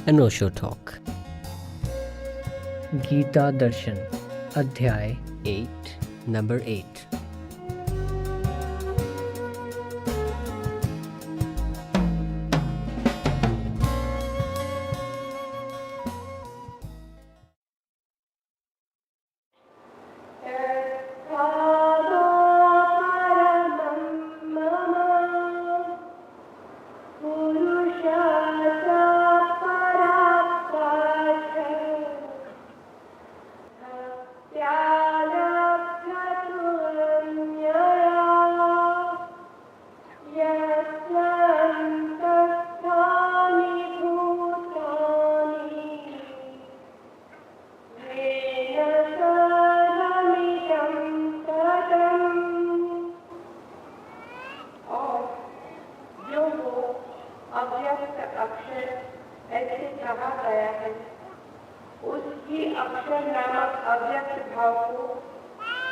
अनोशो talk. Gita दर्शन अध्याय 8 number 8। अव्यक्त अक्षर ऐसे कहा गया है, उसकी अक्षर नामक अव्यक्त भाव को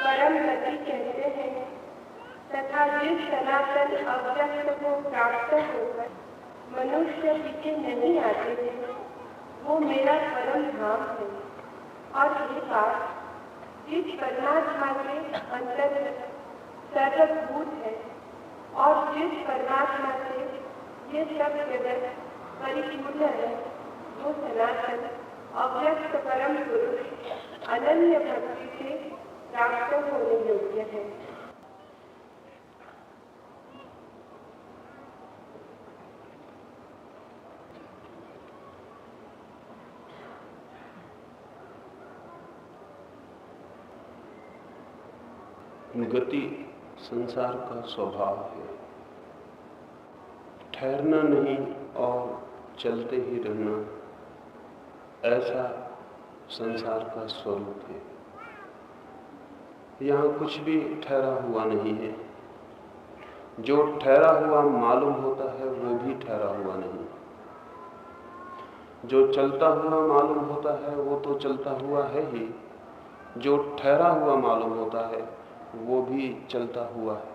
परम गति कहते हैं तथा जिस सनातन अव्यक्त को प्राप्त होकर मनुष्य पीछे नहीं आते हैं वो मेरा परम धाम है। और ये बात जिस परमात्मा के अंतर्गत सर्वभूत है और जिस परमात्मा से ये सब जगत परिपूर्ण है वो सनातन अव्यक्त परम पुरुष अनन्य भक्ति से प्राप्त होने योग्य है। गति संसार का स्वभाव है, ठहरना नहीं और चलते ही रहना, ऐसा संसार का स्वरूप है। यहाँ कुछ भी ठहरा हुआ नहीं है। जो ठहरा हुआ मालूम होता है वो भी ठहरा हुआ नहीं। जो चलता हुआ मालूम होता है वो तो चलता हुआ है ही। जो ठहरा हुआ मालूम होता है वो भी चलता हुआ है।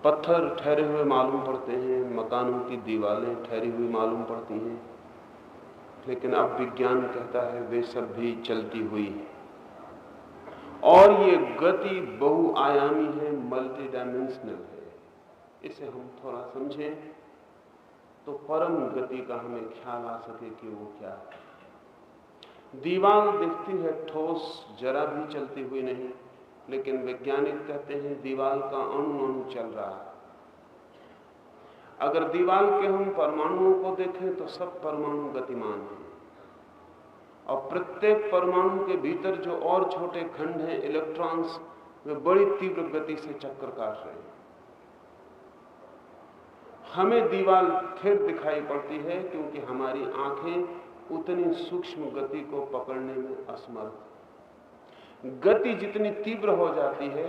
पत्थर ठहरे हुए मालूम पड़ते हैं, मकानों की दीवारें ठहरी हुई मालूम पड़ती हैं, लेकिन अब विज्ञान कहता है वे सब भी चलती हुई है। और ये गति बहुआयामी है, मल्टी डायमेंशनल है। इसे हम थोड़ा समझें तो परम गति का हमें ख्याल आ सके कि वो क्या है। दीवार दिखती है ठोस, जरा भी चलती हुई नहीं, लेकिन वैज्ञानिक कहते हैं दीवार का अणु अणु चल रहा है। अगर दीवार के हम परमाणुओं को देखें तो सब परमाणु गतिमान हैं और प्रत्येक परमाणु के भीतर जो और छोटे खंड हैं, इलेक्ट्रॉन्स, वे बड़ी तीव्र गति से चक्कर काट रहे हैं। हमें दीवार फिर दिखाई पड़ती है क्योंकि हमारी आंखें उतनी सूक्ष्म गति को पकड़ने में असमर्थ। गति जितनी तीव्र हो जाती है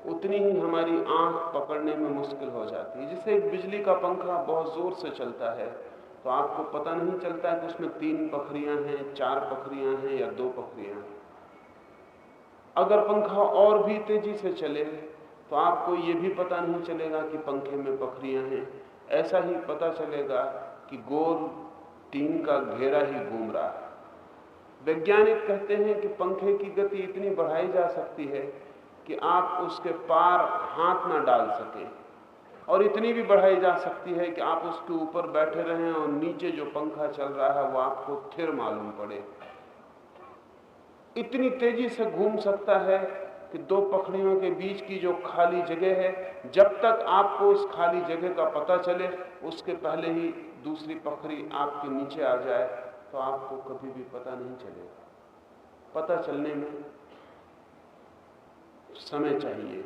उतनी ही हमारी आंख पकड़ने में मुश्किल हो जाती है। जैसे एक बिजली का पंखा बहुत जोर से चलता है तो आपको पता नहीं चलता है कि उसमें 3 पखरियां हैं, 4 पखरियां हैं या 2 पखरियां हैं। अगर पंखा और भी तेजी से चले तो आपको ये भी पता नहीं चलेगा कि पंखे में पखरियां हैं। ऐसा ही पता चलेगा कि गोल टीन का घेरा ही घूम रहा है। वैज्ञानिक कहते हैं कि पंखे की गति इतनी बढ़ाई जा सकती है कि आप उसके पार हाथ ना डाल सकें, और इतनी भी बढ़ाई जा सकती है कि आप उसके ऊपर बैठे रहें और नीचे जो पंखा चल रहा है वो आपको थिर मालूम पड़े। इतनी तेजी से घूम सकता है कि 2 पखड़ियों के बीच की जो खाली जगह है, जब तक आपको उस खाली जगह का पता चले उसके पहले ही दूसरी पखड़ी आपके नीचे आ जाए तो आपको कभी भी पता नहीं चलेगा। पता चलने में समय चाहिए,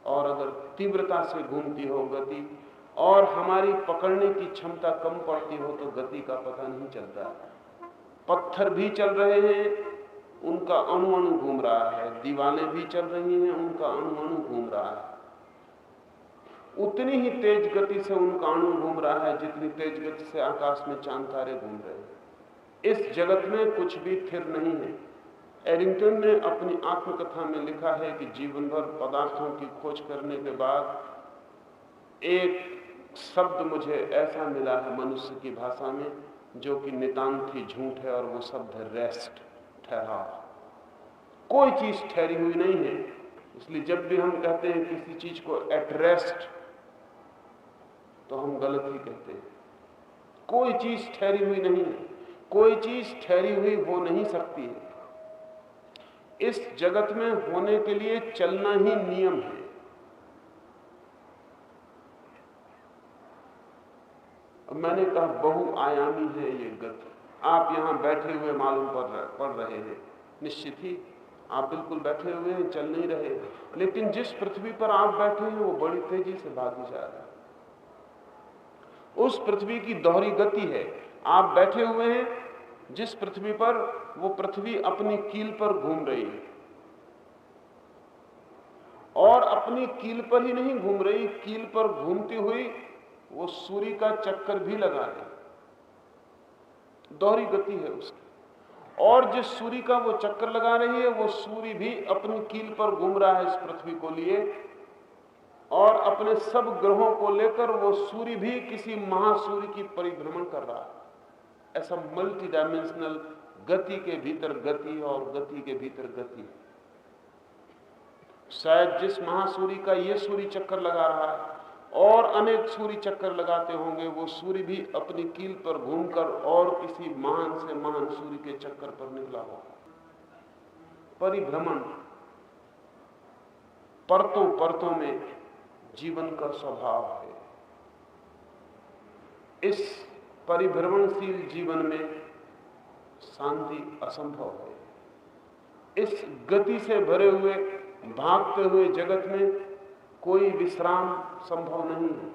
और अगर तीव्रता से घूमती हो गति और हमारी पकड़ने की क्षमता कम पड़ती हो तो गति का पता नहीं चलता। पत्थर भी चल रहे हैं, उनका अणु अणु घूम रहा है। दीवारें भी चल रही हैं, उनका अणु अणु घूम रहा है। उतनी ही तेज गति से उनका अणु घूम रहा है जितनी तेज गति से आकाश में चांद तारे घूम रहे हैं। इस जगत में कुछ भी स्थिर नहीं है। एरिंगटन ने अपनी आत्मकथा में लिखा है कि जीवन भर पदार्थों की खोज करने के बाद एक शब्द मुझे ऐसा मिला है मनुष्य की भाषा में जो कि नितांत ही झूठ है, और वो शब्द है रेस्ट, ठहराव। कोई चीज ठहरी हुई नहीं है। इसलिए जब भी हम कहते हैं किसी चीज को एट रेस्ट, तो हम गलत ही कहते हैं। कोई चीज ठहरी हुई नहीं है, कोई चीज ठहरी हुई हो नहीं सकती है। इस जगत में होने के लिए चलना ही नियम है। मैंने कहा बहुआयामी है ये गति। आप यहां बैठे हुए मालूम पड़ रहे हैं, निश्चित ही आप बिल्कुल बैठे हुए हैं, चल नहीं रहे, लेकिन जिस पृथ्वी पर आप बैठे हैं वो बड़ी तेजी से भागी जा रहा है। उस पृथ्वी की दोहरी गति है। आप बैठे हुए हैं जिस पृथ्वी पर, वो पृथ्वी अपनी कील पर घूम रही है, और अपनी कील पर ही नहीं घूम रही, कील पर घूमती हुई वो सूर्य का चक्कर भी लगा रही। दोहरी गति है उसकी। और जिस सूर्य का वो चक्कर लगा रही है, वो सूर्य भी अपनी कील पर घूम रहा है इस पृथ्वी को लिए, और अपने सब ग्रहों को लेकर वो सूर्य भी किसी महासूर्य की परिभ्रमण कर रहा है। ऐसा मल्टी डायमेंशनल गति के भीतर गति और गति के भीतर गति। शायद जिस महासूर्य का ये सूर्य चक्कर लगा रहा है और अनेक सूर्य चक्कर लगाते होंगे, वो सूर्य भी अपनी कील पर घूमकर और किसी महान से महान सूर्य के चक्कर पर निकला होगा। परिभ्रमण परतों परतों में जीवन का स्वभाव है। इस परिभ्रमणशील जीवन में शांति असंभव है। इस गति से भरे हुए भागते हुए जगत में कोई विश्राम संभव नहीं है।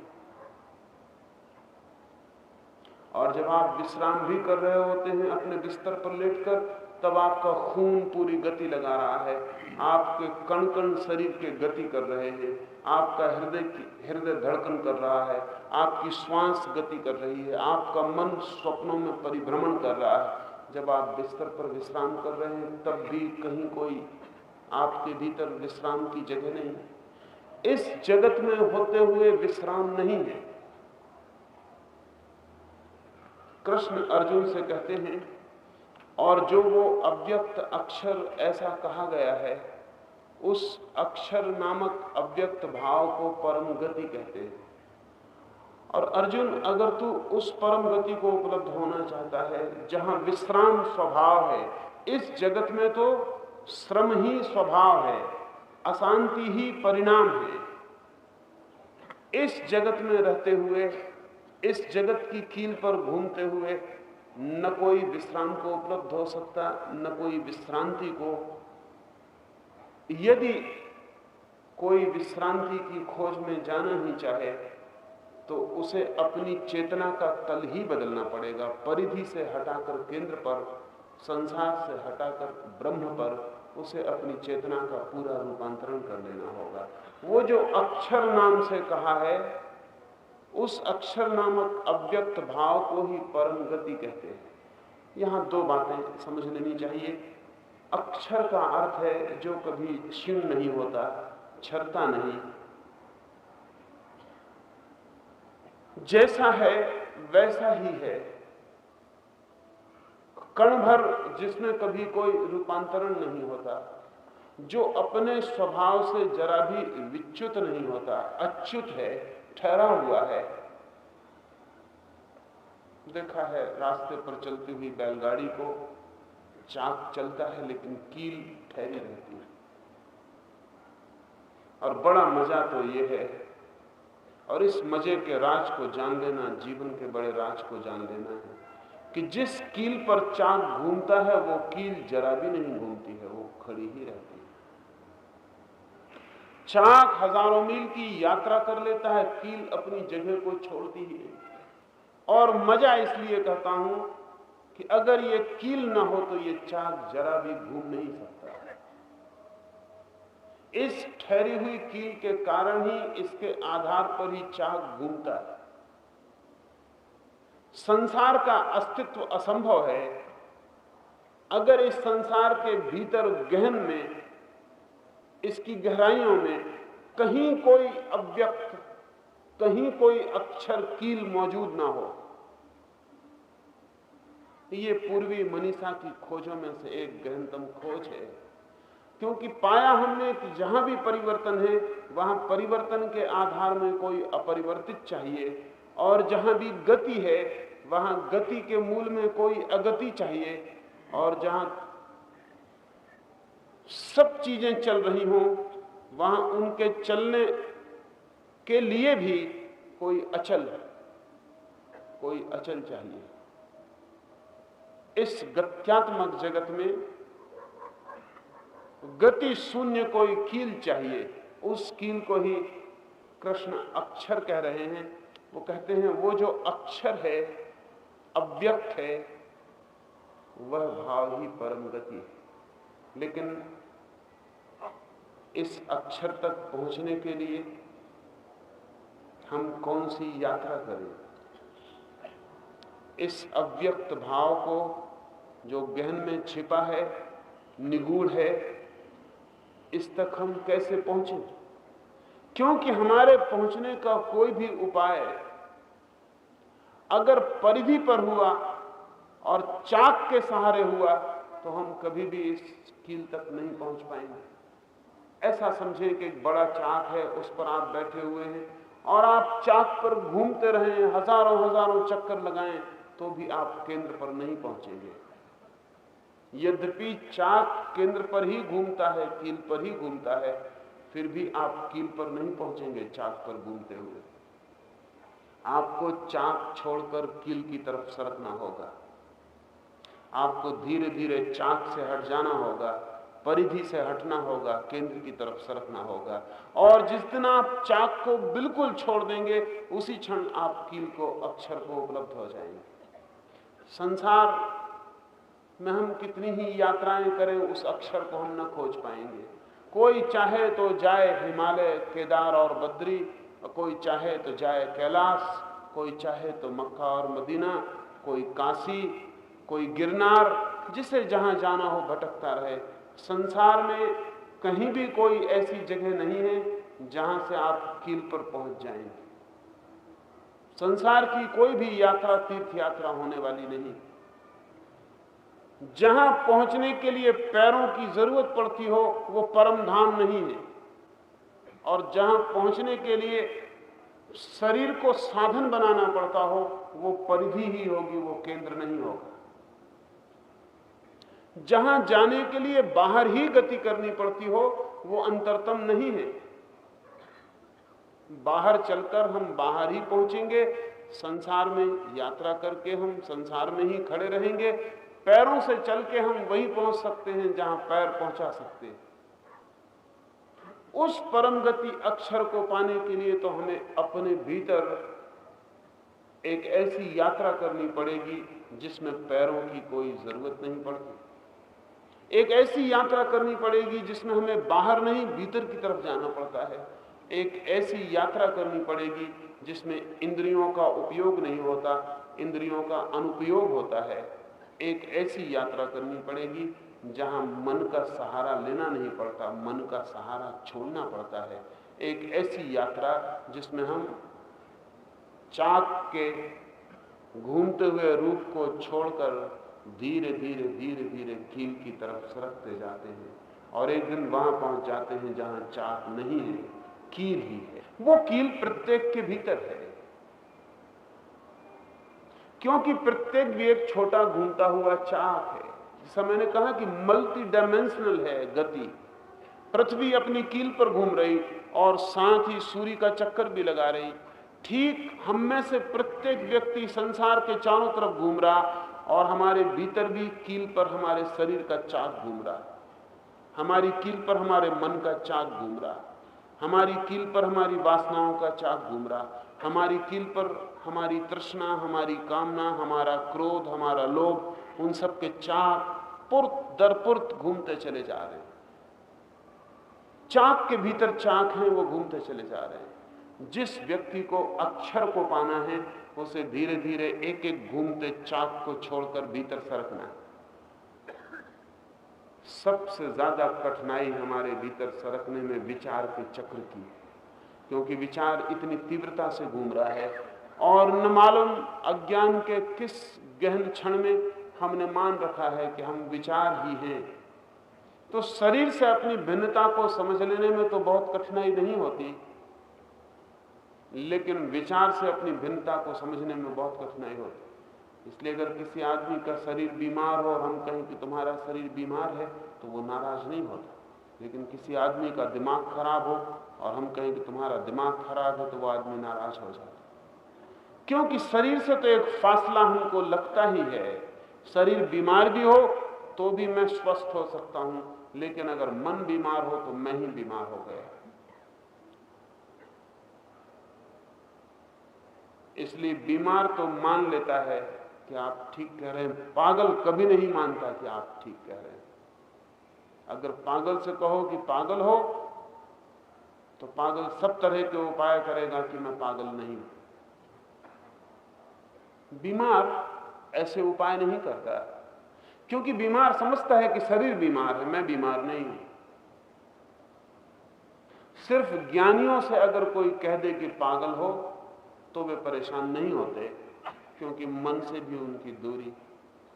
और जब आप विश्राम भी कर रहे होते हैं अपने बिस्तर पर लेटकर, तब आपका खून पूरी गति लगा रहा है, आपके कण कण शरीर के गति कर रहे हैं, आपका हृदय धड़कन कर रहा है, आपकी श्वास गति कर रही है, आपका मन स्वप्नों में परिभ्रमण कर रहा है। जब आप बिस्तर पर विश्राम कर रहे हैं, तब भी कहीं कोई आपके भीतर विश्राम की जगह नहीं है। इस जगत में होते हुए विश्राम नहीं है। कृष्ण अर्जुन से कहते हैं, और जो वो अव्यक्त अक्षर ऐसा कहा गया है, उस अक्षर नामक अव्यक्त भाव को परम गति कहते हैं। और अर्जुन, अगर तू उस परम गति को उपलब्ध होना चाहता है जहां विश्राम स्वभाव है, इस जगत में तो श्रम ही स्वभाव है, अशांति ही परिणाम है। इस जगत में रहते हुए, इस जगत की कील पर घूमते हुए न कोई विश्राम को उपलब्ध हो सकता, न कोई विश्रांति को। यदि कोई विश्रांति की खोज में जाना ही चाहे, तो उसे अपनी चेतना का तल ही बदलना पड़ेगा। परिधि से हटाकर केंद्र पर, संसार से हटाकर ब्रह्म पर उसे अपनी चेतना का पूरा रूपांतरण कर लेना होगा। वो जो अक्षर नाम से कहा है, उस अक्षर नामक अव्यक्त भाव को ही परम गति कहते हैं। यहां दो बातें समझ लेनी चाहिए। अक्षर का अर्थ है जो कभी क्षीण नहीं होता, छरता नहीं, जैसा है वैसा ही है, कण भर जिसमें कभी कोई रूपांतरण नहीं होता, जो अपने स्वभाव से जरा भी विच्युत नहीं होता, अच्युत है, ठहरा हुआ है। देखा है रास्ते पर चलती हुई बैलगाड़ी को, चाक चलता है लेकिन कील ठहरी रहती है। और बड़ा मजा तो ये है, और इस मजे के राज को जान लेना, जीवन के बड़े राज को जान लेना है कि जिस कील पर चाक घूमता है, वो कील जरा भी नहीं घूमती है, वो खड़ी ही रहती है। चाक हजारों मील की यात्रा कर लेता है, कील अपनी जगह को छोड़ती ही नहीं। और मजा इसलिए कहता हूं कि अगर ये कील ना हो तो ये चाक जरा भी घूम नहीं सकता। इस ठहरी हुई कील के कारण ही, इसके आधार पर ही चाक घूमता है। संसार का अस्तित्व असंभव है अगर इस संसार के भीतर गहन में, इसकी गहराइयों में कहीं कोई अव्यक्त, कहीं कोई अक्षर कील मौजूद ना हो। ये पूर्वी मनीषा की खोजों में से एक गहनतम खोज है, क्योंकि पाया हमने कि जहां भी परिवर्तन है वहां परिवर्तन के आधार में कोई अपरिवर्तित चाहिए, और जहां भी गति है वहां गति के मूल में कोई अगति चाहिए, और जहां सब चीजें चल रही हों वहां उनके चलने के लिए भी कोई अचल चाहिए। इस गत्यात्मक जगत में गति शून्य कोई कील चाहिए। उस कील को ही कृष्ण अक्षर कह रहे हैं। वो कहते हैं वो जो अक्षर है, अव्यक्त है, वह भाव ही परम गति है। लेकिन इस अक्षर तक पहुंचने के लिए हम कौन सी यात्रा करें? इस अव्यक्त भाव को जो गहन में छिपा है, निगूढ़ है, इस तक हम कैसे पहुंचे? क्योंकि हमारे पहुंचने का कोई भी उपाय अगर परिधि पर हुआ और चाक के सहारे हुआ तो हम कभी भी इस कील तक नहीं पहुंच पाएंगे। ऐसा समझें कि एक बड़ा चाक है, उस पर आप बैठे हुए हैं और आप चाक पर घूमते रहें, हजारों चक्कर लगाएं, तो भी आप केंद्र पर नहीं पहुंचेंगे। यद्यपि चाक केंद्र पर ही घूमता है, कील पर ही घूमता है, फिर भी आप कील पर नहीं पहुंचेंगे। चाक पर घूमते हुए आपको चाक छोड़कर कील की तरफ सरकना होगा। आपको धीरे धीरे चाक से हट जाना होगा, परिधि से हटना होगा, केंद्र की तरफ सरकना होगा। और जिस दिन आप चाक को बिल्कुल छोड़ देंगे, उसी क्षण आप कील को, अक्षर को उपलब्ध हो जाएंगे। संसार में हम कितनी ही यात्राएं करें, उस अक्षर को हम न खोज पाएंगे। कोई चाहे तो जाए हिमालय, केदार और बद्री, कोई चाहे तो जाए कैलाश, कोई चाहे तो मक्का और मदीना, कोई काशी, कोई गिरनार, जिसे जहां जाना हो भटकता रहे। संसार में कहीं भी कोई ऐसी जगह नहीं है जहां से आप कील पर पहुंच जाएंगे। संसार की कोई भी यात्रा तीर्थ यात्रा होने वाली नहीं। जहां पहुंचने के लिए पैरों की जरूरत पड़ती हो वो परम धाम नहीं है, और जहां पहुंचने के लिए शरीर को साधन बनाना पड़ता हो वो परिधि ही होगी, वो केंद्र नहीं होगा। जहां जाने के लिए बाहर ही गति करनी पड़ती हो वो अंतरतम नहीं है। बाहर चलकर हम बाहर ही पहुंचेंगे। संसार में यात्रा करके हम संसार में ही खड़े रहेंगे। पैरों से चल के हम वहीं पहुंच सकते हैं जहां पैर पहुंचा सकते हैं। उस परम गति अक्षर को पाने के लिए तो हमें अपने भीतर एक ऐसी यात्रा करनी पड़ेगी जिसमें पैरों की कोई जरूरत नहीं पड़ती। एक ऐसी यात्रा करनी पड़ेगी जिसमें हमें बाहर नहीं भीतर की तरफ जाना पड़ता है। एक ऐसी यात्रा करनी पड़ेगी जिसमें इंद्रियों का उपयोग नहीं होता, इंद्रियों का अनुपयोग होता है। एक ऐसी यात्रा करनी पड़ेगी जहां मन का सहारा लेना नहीं पड़ता, मन का सहारा छोड़ना पड़ता है। एक ऐसी यात्रा जिसमें हम चाक के घूमते हुए रूप को छोड़कर धीरे धीरे धीरे धीरे कील की तरफ सरकते जाते हैं, और एक दिन वहां पहुंच जाते हैं जहां चाक नहीं है, कील ही है। वो कील प्रत्येक के भीतर है, क्योंकि प्रत्येक भी एक छोटा घूमता हुआ चाक है। जैसा मैंने कहा कि मल्टी डायमेंशनल है गति। पृथ्वी अपनी कील पर घूम रही और साथ ही सूर्य का चक्कर भी लगा रही। ठीक हम में से प्रत्येक व्यक्ति संसार के चारों तरफ घूम रहा, और हमारे भीतर भी कील पर हमारे शरीर का चाक घूम रहा, हमारी कील पर हमारे मन का चाक घूम रहा, हमारी कील पर हमारी वासनाओं का चाक घूम रहा, हमारी कील पर हमारी तृष्णा, हमारी कामना, हमारा क्रोध, हमारा लोभ, उन सब के चाक पुर्त दर पुर्त घूमते चले जा रहे हैं। चाक के भीतर चाक हैं, वो घूमते चले जा रहे हैं। जिस व्यक्ति को अक्षर को पाना है उसे धीरे धीरे एक एक घूमते चाक को छोड़कर भीतर सरकना है। सबसे ज्यादा कठिनाई हमारे भीतर सरकने में विचार के चक्र की, क्योंकि विचार इतनी तीव्रता से घूम रहा है और न मालूम अज्ञान के किस गहन क्षण में हमने मान रखा है कि हम विचार ही हैं। तो शरीर से अपनी भिन्नता को समझ लेने में तो बहुत कठिनाई नहीं होती, लेकिन विचार से अपनी भिन्नता को समझने में बहुत कठिनाई होती। इसलिए अगर किसी आदमी का शरीर बीमार हो और हम कहें कि तुम्हारा शरीर बीमार है तो वो नाराज नहीं होता, लेकिन किसी आदमी का दिमाग खराब हो और हम कहें कि तुम्हारा दिमाग खराब है तो वो आदमी नाराज हो जाता। क्योंकि शरीर से तो एक फासला हमको लगता ही है। शरीर बीमार भी हो तो भी मैं स्वस्थ हो सकता हूं, लेकिन अगर मन बीमार हो तो मैं ही बीमार हो गया। इसलिए बीमार तो मान लेता है कि आप ठीक कह रहे हैं, पागल कभी नहीं मानता कि आप ठीक कह रहे हैं। अगर पागल से कहो कि पागल हो तो पागल सब तरह के उपाय करेगा कि मैं पागल नहीं हूं। बीमार ऐसे उपाय नहीं करता, क्योंकि बीमार समझता है कि शरीर बीमार है, मैं बीमार नहीं हूं। सिर्फ ज्ञानियों से अगर कोई कह दे कि पागल हो तो वे परेशान नहीं होते, क्योंकि मन से भी उनकी दूरी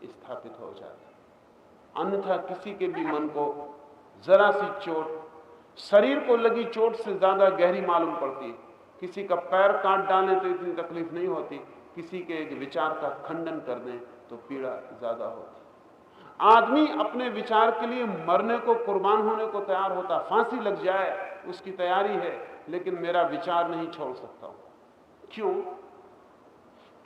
स्थापित हो जाती। अन्यथा किसी के भी मन को जरा सी चोट, शरीर को लगी चोट से ज्यादा गहरी मालूम पड़ती है। किसी का पैर काट डालें तो इतनी तकलीफ नहीं होती, किसी के एक विचार का खंडन कर दें तो पीड़ा ज्यादा होती। आदमी अपने विचार के लिए मरने को, कुर्बान होने को तैयार होता, फांसी लग जाए उसकी तैयारी है, लेकिन मेरा विचार नहीं छोड़ सकता हूं। क्यों?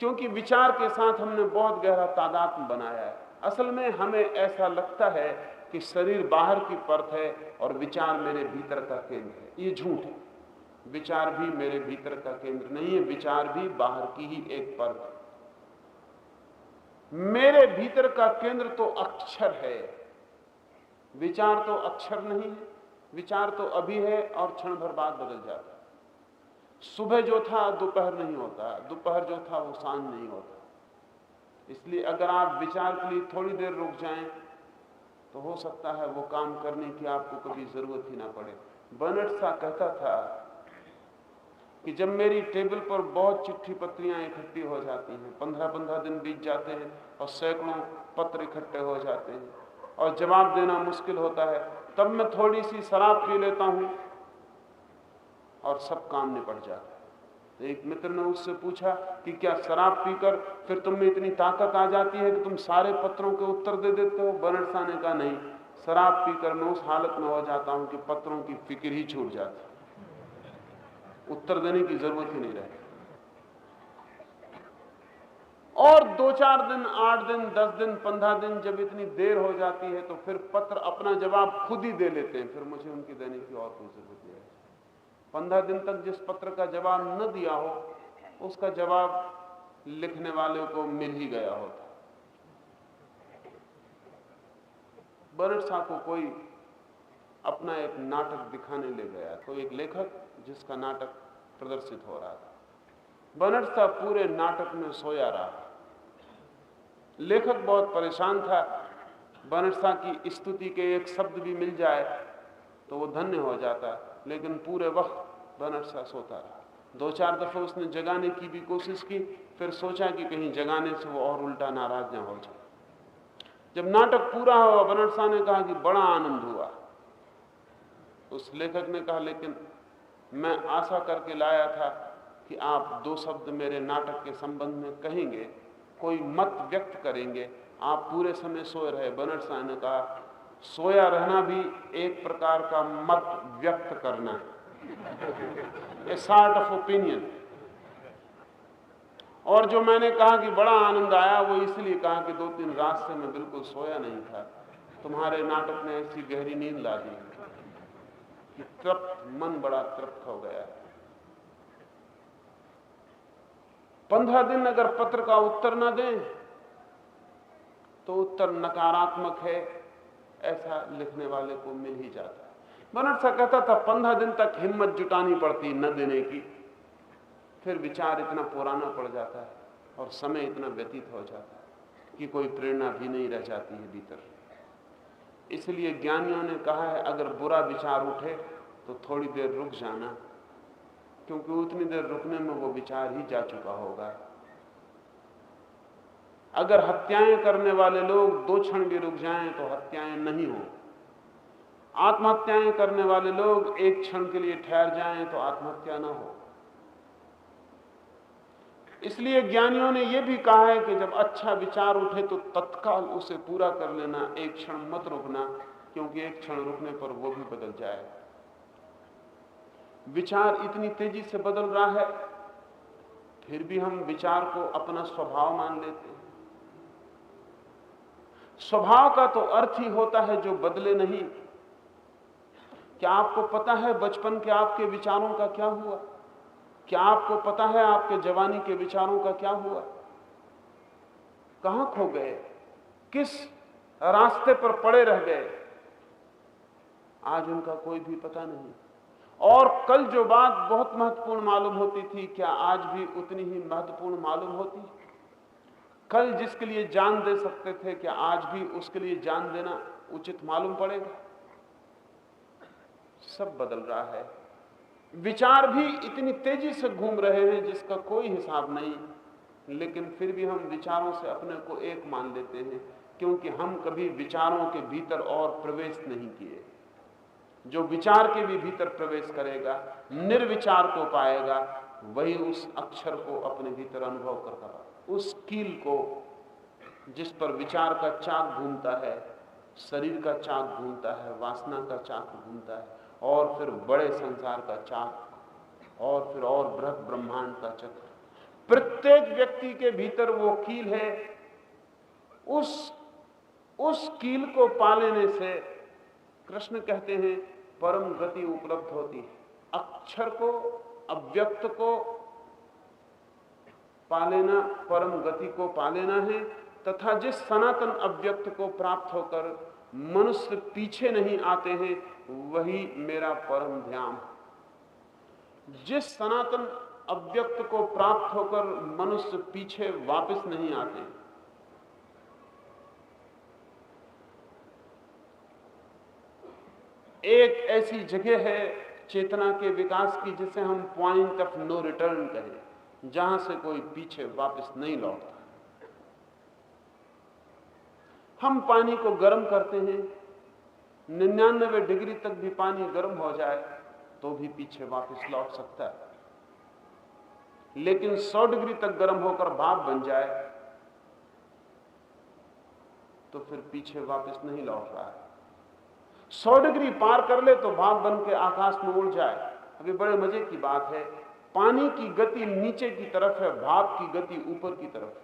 क्योंकि विचार के साथ हमने बहुत गहरा तादात्म्य बनाया है। असल में हमें ऐसा लगता है कि शरीर बाहर की परत है और विचार मेरे भीतर का केंद्र है। ये झूठ है। विचार भी मेरे भीतर का केंद्र नहीं है, विचार भी बाहर की ही एक परत है। मेरे भीतर का केंद्र तो अक्षर है, विचार तो अक्षर नहीं है। विचार तो अभी है और क्षण भर बाद बदल जाता है। सुबह जो था दोपहर नहीं होता, दोपहर जो था वो सांझ नहीं होता। इसलिए अगर आप विचार के लिए थोड़ी देर रुक जाएं तो हो सकता है वो काम करने की आपको कभी जरूरत ही ना पड़े। बर्नार्ड शॉ कहता था कि जब मेरी टेबल पर बहुत चिट्ठी पत्रियां इकट्ठी हो जाती हैं, 15-15 दिन बीत जाते हैं और सैकड़ों पत्र इकट्ठे हो जाते हैं और जवाब देना मुश्किल होता है, तब मैं थोड़ी सी शराब पी लेता हूं और सब काम निपट जाता है। तो एक मित्र ने उससे पूछा कि क्या शराब पीकर फिर तुम में इतनी ताकत आ जाती है कि तुम सारे पत्रों के उत्तर दे देते हो? बर्नार्ड शॉ ने कहा नहीं, शराब पीकर मैं उस हालत में हो जाता हूं कि पत्रों की फिक्र ही छूट जाती, उत्तर देने की जरूरत ही नहीं रहती। और 2-4 दिन, 8 दिन, 10 दिन, 15 दिन जब इतनी देर हो जाती है तो फिर पत्र अपना जवाब खुद ही दे लेते हैं, फिर मुझे उनकी देने की और कोई जरूरत नहीं है। 15 दिन तक जिस पत्र का जवाब न दिया हो उसका जवाब लिखने वाले को मिल ही गया होता। बर्नार्ड शॉ को कोई अपना एक नाटक दिखाने ले गया, तो एक लेखक जिसका नाटक प्रदर्शित हो रहा था। बर्नार्ड शॉ पूरे नाटक में सोया रहा। लेखक बहुत परेशान था। बर्नार्ड शॉ की स्तुति के एक शब्द भी मिल जाए तो वो धन्य हो जाता, लेकिन पूरे वक्त बर्नार्ड शॉ सोता रहा। 2-4 दफे उसने जगाने की भी कोशिश की, फिर सोचा कि कहीं जगाने से वो और उल्टा नाराज ना हो जाए। जब नाटक पूरा हुआ, बर्नार्ड शॉ ने कहा कि बड़ा आनंद हुआ। उस लेखक ने कहा, लेकिन मैं आशा करके लाया था कि आप 2 शब्द मेरे नाटक के संबंध में कहेंगे, कोई मत व्यक्त करेंगे। आप पूरे समय सोए रहे। बर्नार्ड शॉ ने कहा, सोया रहना भी एक प्रकार का मत व्यक्त करना है, ए सॉर्ट ऑफ ओपिनियन। और जो मैंने कहा कि बड़ा आनंद आया, वो इसलिए कहा कि 2-3 रात से मैं बिल्कुल सोया नहीं था। तुम्हारे नाटक ने ऐसी गहरी नींद ला दी कि तृप्त मन बड़ा तृप्त हो गया। 15 दिन अगर पत्र का उत्तर न दें तो उत्तर नकारात्मक है, ऐसा लिखने वाले को मिल ही जाता है। बर्नार्ड शॉ कहता था 15 दिन तक हिम्मत जुटानी पड़ती न देने की, फिर विचार इतना पुराना पड़ जाता है और समय इतना व्यतीत हो जाता है कि कोई प्रेरणा भी नहीं रह जाती है भीतर। इसलिए ज्ञानियों ने कहा है, अगर बुरा विचार उठे तो थोड़ी देर रुक जाना, क्योंकि उतनी देर रुकने में वो विचार ही जा चुका होगा। अगर हत्याएं करने वाले लोग 2 क्षण भी रुक जाएं तो हत्याएं नहीं हो। आत्महत्याएं करने वाले लोग 1 क्षण के लिए ठहर जाएं तो आत्महत्या ना हो। इसलिए ज्ञानियों ने यह भी कहा है कि जब अच्छा विचार उठे तो तत्काल उसे पूरा कर लेना, 1 क्षण मत रुकना, क्योंकि 1 क्षण रुकने पर वो भी बदल जाएगा। विचार इतनी तेजी से बदल रहा है, फिर भी हम विचार को अपना स्वभाव मान लेते हैं। स्वभाव का तो अर्थ ही होता है जो बदले नहीं। क्या आपको पता है बचपन के आपके विचारों का क्या हुआ? क्या आपको पता है आपके जवानी के विचारों का क्या हुआ? कहां खो गए? किस रास्ते पर पड़े रह गए? आज उनका कोई भी पता नहीं। और कल जो बात बहुत महत्वपूर्ण मालूम होती थी, क्या आज भी उतनी ही महत्वपूर्ण मालूम होती? कल जिसके लिए जान दे सकते थे, क्या आज भी उसके लिए जान देना उचित मालूम पड़ेगा? सब बदल रहा है। विचार भी इतनी तेजी से घूम रहे हैं जिसका कोई हिसाब नहीं, लेकिन फिर भी हम विचारों से अपने को एक मान लेते हैं, क्योंकि हम कभी विचारों के भीतर और प्रवेश नहीं किए। जो विचार के भी भीतर प्रवेश करेगा, निर्विचार को पाएगा, वही उस अक्षर को अपने भीतर अनुभव करता है। उस कील को जिस पर विचार का चाक घूमता है, शरीर का चाक घूमता है, वासना का चाक घूमता है, और फिर बड़े संसार का चाक, और फिर और बृहत ब्रह्मांड का चक्र। प्रत्येक व्यक्ति के भीतर वो कील है। उस कील को पा लेने से कृष्ण कहते हैं परम गति उपलब्ध होती है। अक्षर को, अव्यक्त को पा लेना परम गति को पा लेना है, तथा जिस सनातन अव्यक्त को प्राप्त होकर मनुष्य पीछे नहीं आते हैं, वही मेरा परम ध्यान। जिस सनातन अव्यक्त को प्राप्त होकर मनुष्य पीछे वापस नहीं आते, एक ऐसी जगह है चेतना के विकास की जिसे हम पॉइंट ऑफ नो रिटर्न कहें, जहां से कोई पीछे वापस नहीं लौटता। हम पानी को गर्म करते हैं, 99 डिग्री तक भी पानी गर्म हो जाए तो भी पीछे वापस लौट सकता है, लेकिन 100 डिग्री तक गर्म होकर भाप बन जाए तो फिर पीछे वापस नहीं लौट रहा है। 100 डिग्री पार कर ले तो भाप बन के आकाश में उड़ जाए। अभी बड़े मजे की बात है, पानी की गति नीचे की तरफ है, भाप की गति ऊपर की तरफ है।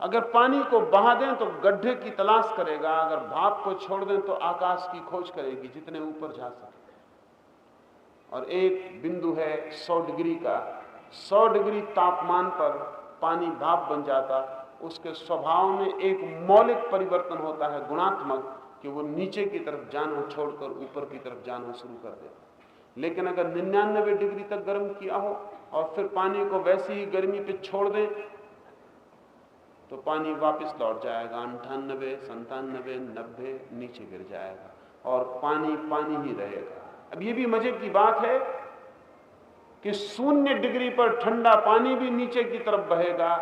अगर पानी को बहा दें तो गड्ढे की तलाश करेगा, अगर भाप को छोड़ दें तो आकाश की खोज करेगी, जितने ऊपर जा सके। और एक बिंदु है 100 डिग्री का, 100 डिग्री तापमान पर पानी भाप बन जाता, उसके स्वभाव में एक मौलिक परिवर्तन होता है, गुणात्मक, कि वो नीचे की तरफ जाना छोड़कर ऊपर की तरफ जाना शुरू कर देता। लेकिन अगर 99 डिग्री तक गर्म किया हो और फिर पानी को वैसी ही गर्मी पे छोड़ दें तो पानी वापस लौट जाएगा, 98, 97, 90 नीचे गिर जाएगा और पानी पानी ही रहेगा। अब ये भी मजे की बात है कि 0 डिग्री पर ठंडा पानी भी नीचे की तरफ बहेगा,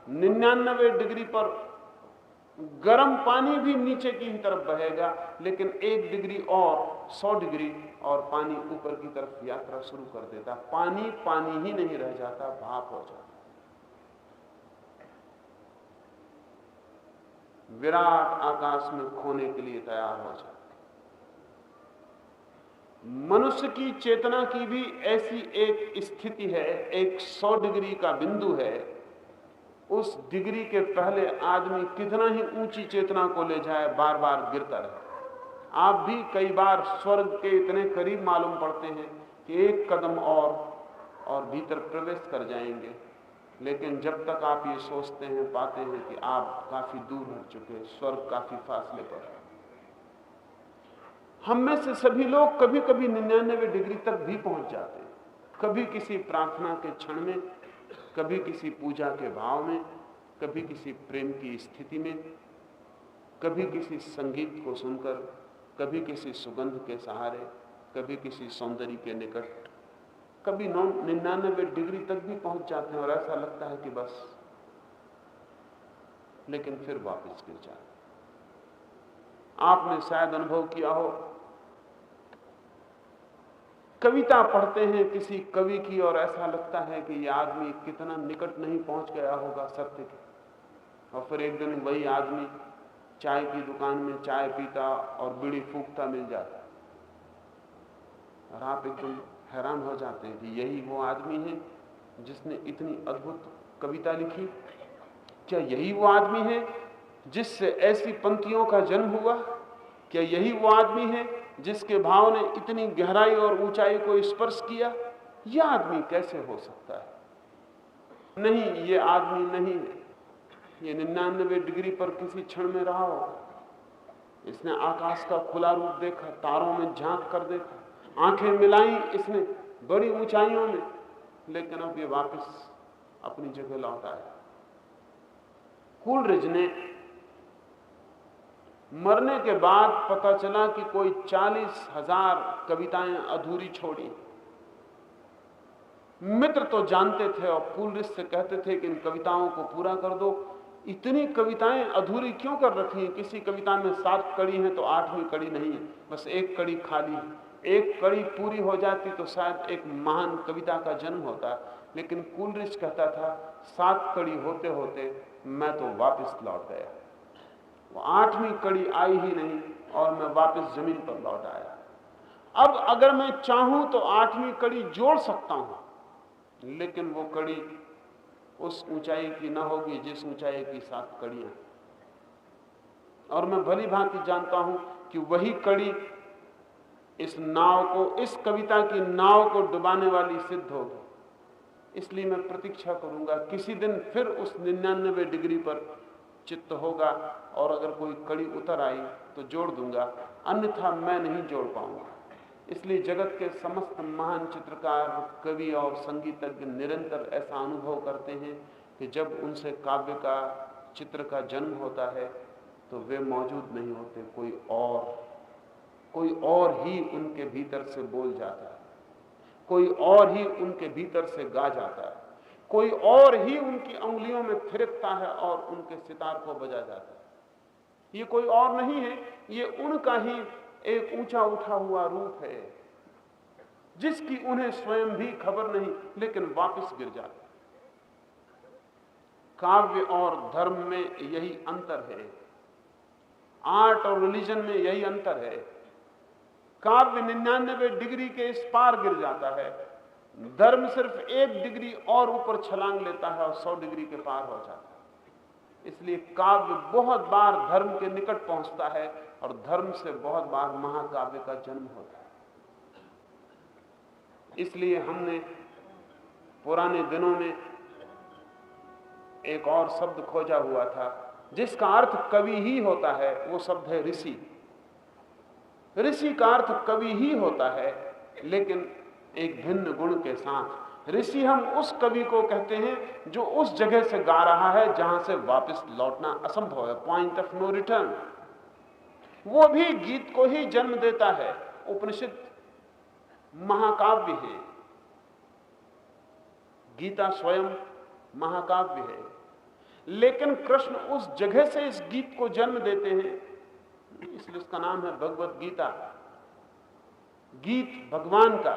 99 डिग्री पर गर्म पानी भी नीचे की तरफ बहेगा, लेकिन 1 डिग्री और 100 डिग्री और पानी ऊपर की तरफ यात्रा शुरू कर देता। पानी पानी ही नहीं रह जाता, भाप हो जाता। विराट आकाश में खोने के लिए तैयार हो जाता। मनुष्य की चेतना की भी ऐसी एक स्थिति है, एक 100 डिग्री का बिंदु है। उस डिग्री के पहले आदमी कितना ही ऊंची चेतना को ले जाए, बार बार गिरता रहे। आप भी कई बार स्वर्ग के इतने करीब मालूम पड़ते हैं कि एक कदम और भीतर प्रवेश कर जाएंगे, लेकिन जब तक आप ये सोचते हैं, पाते हैं कि आप काफी दूर हट चुके, स्वर्ग काफी फासले पर है। हम में से सभी लोग कभी कभी 99 डिग्री तक भी पहुंच जाते हैं, कभी किसी प्रार्थना के क्षण में, कभी किसी पूजा के भाव में, कभी किसी प्रेम की स्थिति में, कभी किसी संगीत को सुनकर, कभी किसी सुगंध के सहारे, कभी किसी सौंदर्य के निकट, कभी 99 डिग्री तक भी पहुंच जाते हैं और ऐसा लगता है कि बस लेकिन फिर वापस गिर जाते। आपने शायद अनुभव किया हो, कविता पढ़ते हैं किसी कवि की और ऐसा लगता है कि यह आदमी कितना निकट नहीं पहुंच गया होगा सत्य के, और फिर एक दिन वही आदमी चाय की दुकान में चाय पीता और बीड़ी फूंकता मिल जाता, और आप एकदम हैरान हो जाते हैं कि यही वो आदमी है जिसने इतनी अद्भुत कविता लिखी। क्या यही वो आदमी है जिससे ऐसी पंक्तियों का जन्म हुआ? क्या यही वो आदमी है जिसके भाव ने इतनी गहराई और ऊंचाई को स्पर्श किया? यह आदमी कैसे हो सकता है? नहीं, ये आदमी नहीं है। ये 99 डिग्री पर किसी क्षण में रहा हो, इसने आकाश का खुला रूप देखा, तारों में झांक कर देखा, आंखें मिलाई इसने बड़ी ऊंचाइयों में, लेकिन अब ये वापस अपनी जगह लौट आया। कूलरिज ने मरने के बाद पता चला कि कोई 40,000 कविताएं अधूरी छोड़ी। मित्र तो जानते थे और कूलरिज से कहते थे कि इन कविताओं को पूरा कर दो। इतनी कविताएं अधूरी क्यों कर रखी हैं? किसी कविता में 7 कड़ी हैं तो 8वीं कड़ी नहीं है, बस एक कड़ी खाली है। एक कड़ी पूरी हो जाती तो शायद एक महान कविता का जन्म होता। लेकिन कूलरिज कहता था 7 कड़ी होते होते मैं तो वापस लौट गया, वो 8वीं कड़ी आई ही नहीं और मैं वापस जमीन पर लौट आया। अब अगर मैं चाहूं तो 8वीं कड़ी जोड़ सकता हूं, लेकिन वो कड़ी उस ऊंचाई की ना होगी जिस ऊंचाई की 7 कड़ियां। और मैं भली भांति जानता हूं कि वही कड़ी इस नाव को, इस कविता की नाव को डुबाने वाली सिद्ध होगी। इसलिए मैं प्रतीक्षा करूंगा किसी दिन फिर उस 99 डिग्री पर चित्त होगा, और अगर कोई कड़ी उतर आई तो जोड़ दूंगा, अन्यथा मैं नहीं जोड़ पाऊंगा। इसलिए जगत के समस्त महान चित्रकार, कवि और संगीतज्ञ निरंतर ऐसा अनुभव करते हैं कि जब उनसे काव्य का, चित्र का जन्म होता है तो वे मौजूद नहीं होते, कोई और ही उनके भीतर से बोल जाता है, कोई और ही उनके भीतर से गा जाता है, कोई और ही उनकी उंगलियों में थिरकता है और उनके सितार को बजा जाता है। ये कोई और नहीं है, ये उनका ही एक ऊंचा उठा हुआ रूप है जिसकी उन्हें स्वयं भी खबर नहीं, लेकिन वापस गिर जाता है। काव्य और धर्म में यही अंतर है, आर्ट और रिलीजन में यही अंतर है। काव्य 99 डिग्री के इस पार गिर जाता है, धर्म सिर्फ 1 डिग्री और ऊपर छलांग लेता है और 100 डिग्री के पार हो जाता है। इसलिए काव्य बहुत बार धर्म के निकट पहुंचता है और धर्म से बहुत बार महाकाव्य का जन्म होता है। इसलिए हमने पुराने दिनों में एक और शब्द खोजा हुआ था जिसका अर्थ कवि ही होता है, वो शब्द है ऋषि। ऋषि का अर्थ कवि ही होता है, लेकिन एक भिन्न गुण के साथ। ऋषि हम उस कवि को कहते हैं जो उस जगह से गा रहा है जहां से वापस लौटना असंभव है, पॉइंट ऑफ नो रिटर्न। वो भी गीत को ही जन्म देता है। उपनिषद महाकाव्य है, गीता स्वयं महाकाव्य है, लेकिन कृष्ण उस जगह से इस गीत को जन्म देते हैं, इसलिए उसका नाम है भगवत गीता। गीत भगवान का,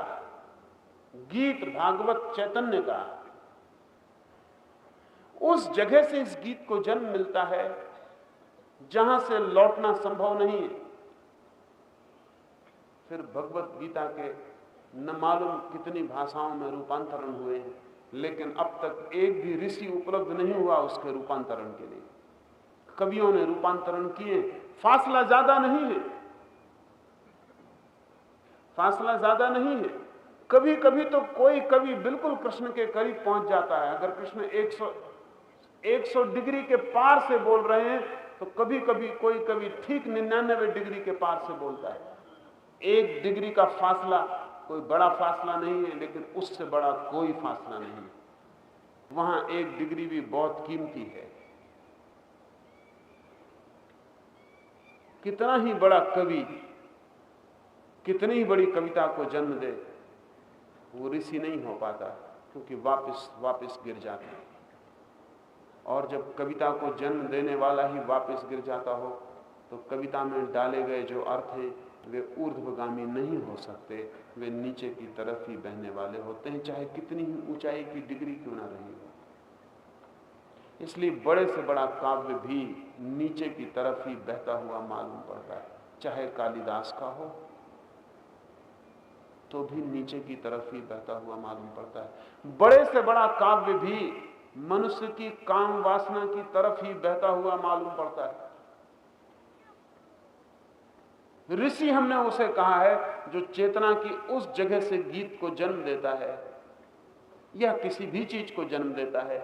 गीत भागवत चैतन्य का। उस जगह से इस गीत को जन्म मिलता है जहां से लौटना संभव नहीं है। फिर भगवत गीता के न मालूम कितनी भाषाओं में रूपांतरण हुए हैं, लेकिन अब तक एक भी ऋषि उपलब्ध नहीं हुआ उसके रूपांतरण के लिए। कवियों ने रूपांतरण किए, फासला ज्यादा नहीं है, फासला ज्यादा नहीं है। कभी कभी तो कोई कवि बिल्कुल कृष्ण के करीब पहुंच जाता है। अगर कृष्ण 100 डिग्री के पार से बोल रहे हैं तो कभी कभी कोई कवि ठीक 99 डिग्री के पार से बोलता है। 1 डिग्री का फासला कोई बड़ा फासला नहीं है, लेकिन उससे बड़ा कोई फासला नहीं है। वहां 1 डिग्री भी बहुत कीमती है। कितना ही बड़ा कवि कितनी ही बड़ी कविता को जन्म दे, वो ऋषि नहीं हो पाता, क्योंकि वापस गिर जाता है। और जब कविता को जन्म देने वाला ही वापस गिर जाता हो तो कविता में डाले गए जो अर्थ हैं वे ऊर्ध्वगामी नहीं हो सकते, वे नीचे की तरफ ही बहने वाले होते हैं, चाहे कितनी ही ऊंचाई की डिग्री क्यों ना रही हो। इसलिए बड़े से बड़ा काव्य भी नीचे की तरफ ही बहता हुआ मालूम पड़ता है, चाहे कालिदास का हो तो भी नीचे की तरफ ही बहता हुआ मालूम पड़ता है। बड़े से बड़ा काव्य भी मनुष्य की काम वासना की तरफ ही बहता हुआ मालूम पड़ता है। ऋषि हमने उसे कहा है जो चेतना की उस जगह से गीत को जन्म देता है या किसी भी चीज को जन्म देता है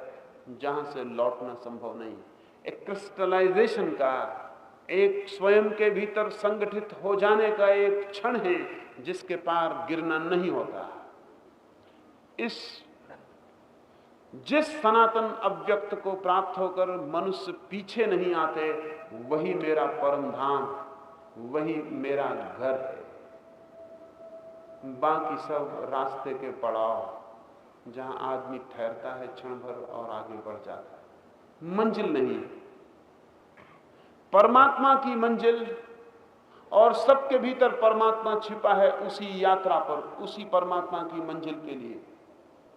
जहां से लौटना संभव नहीं। एक क्रिस्टलाइजेशन का, एक स्वयं के भीतर संगठित हो जाने का एक क्षण है जिसके पार गिरना नहीं होता। जिस सनातन अव्यक्त को प्राप्त होकर मनुष्य पीछे नहीं आते, वही मेरा परम धाम, वही मेरा घर है। बाकी सब रास्ते के पड़ाव जहां आदमी ठहरता है क्षण भर और आगे बढ़ जाता है, मंजिल नहीं है। परमात्मा की मंजिल और सबके भीतर परमात्मा छिपा है उसी यात्रा पर, उसी परमात्मा की मंजिल के लिए।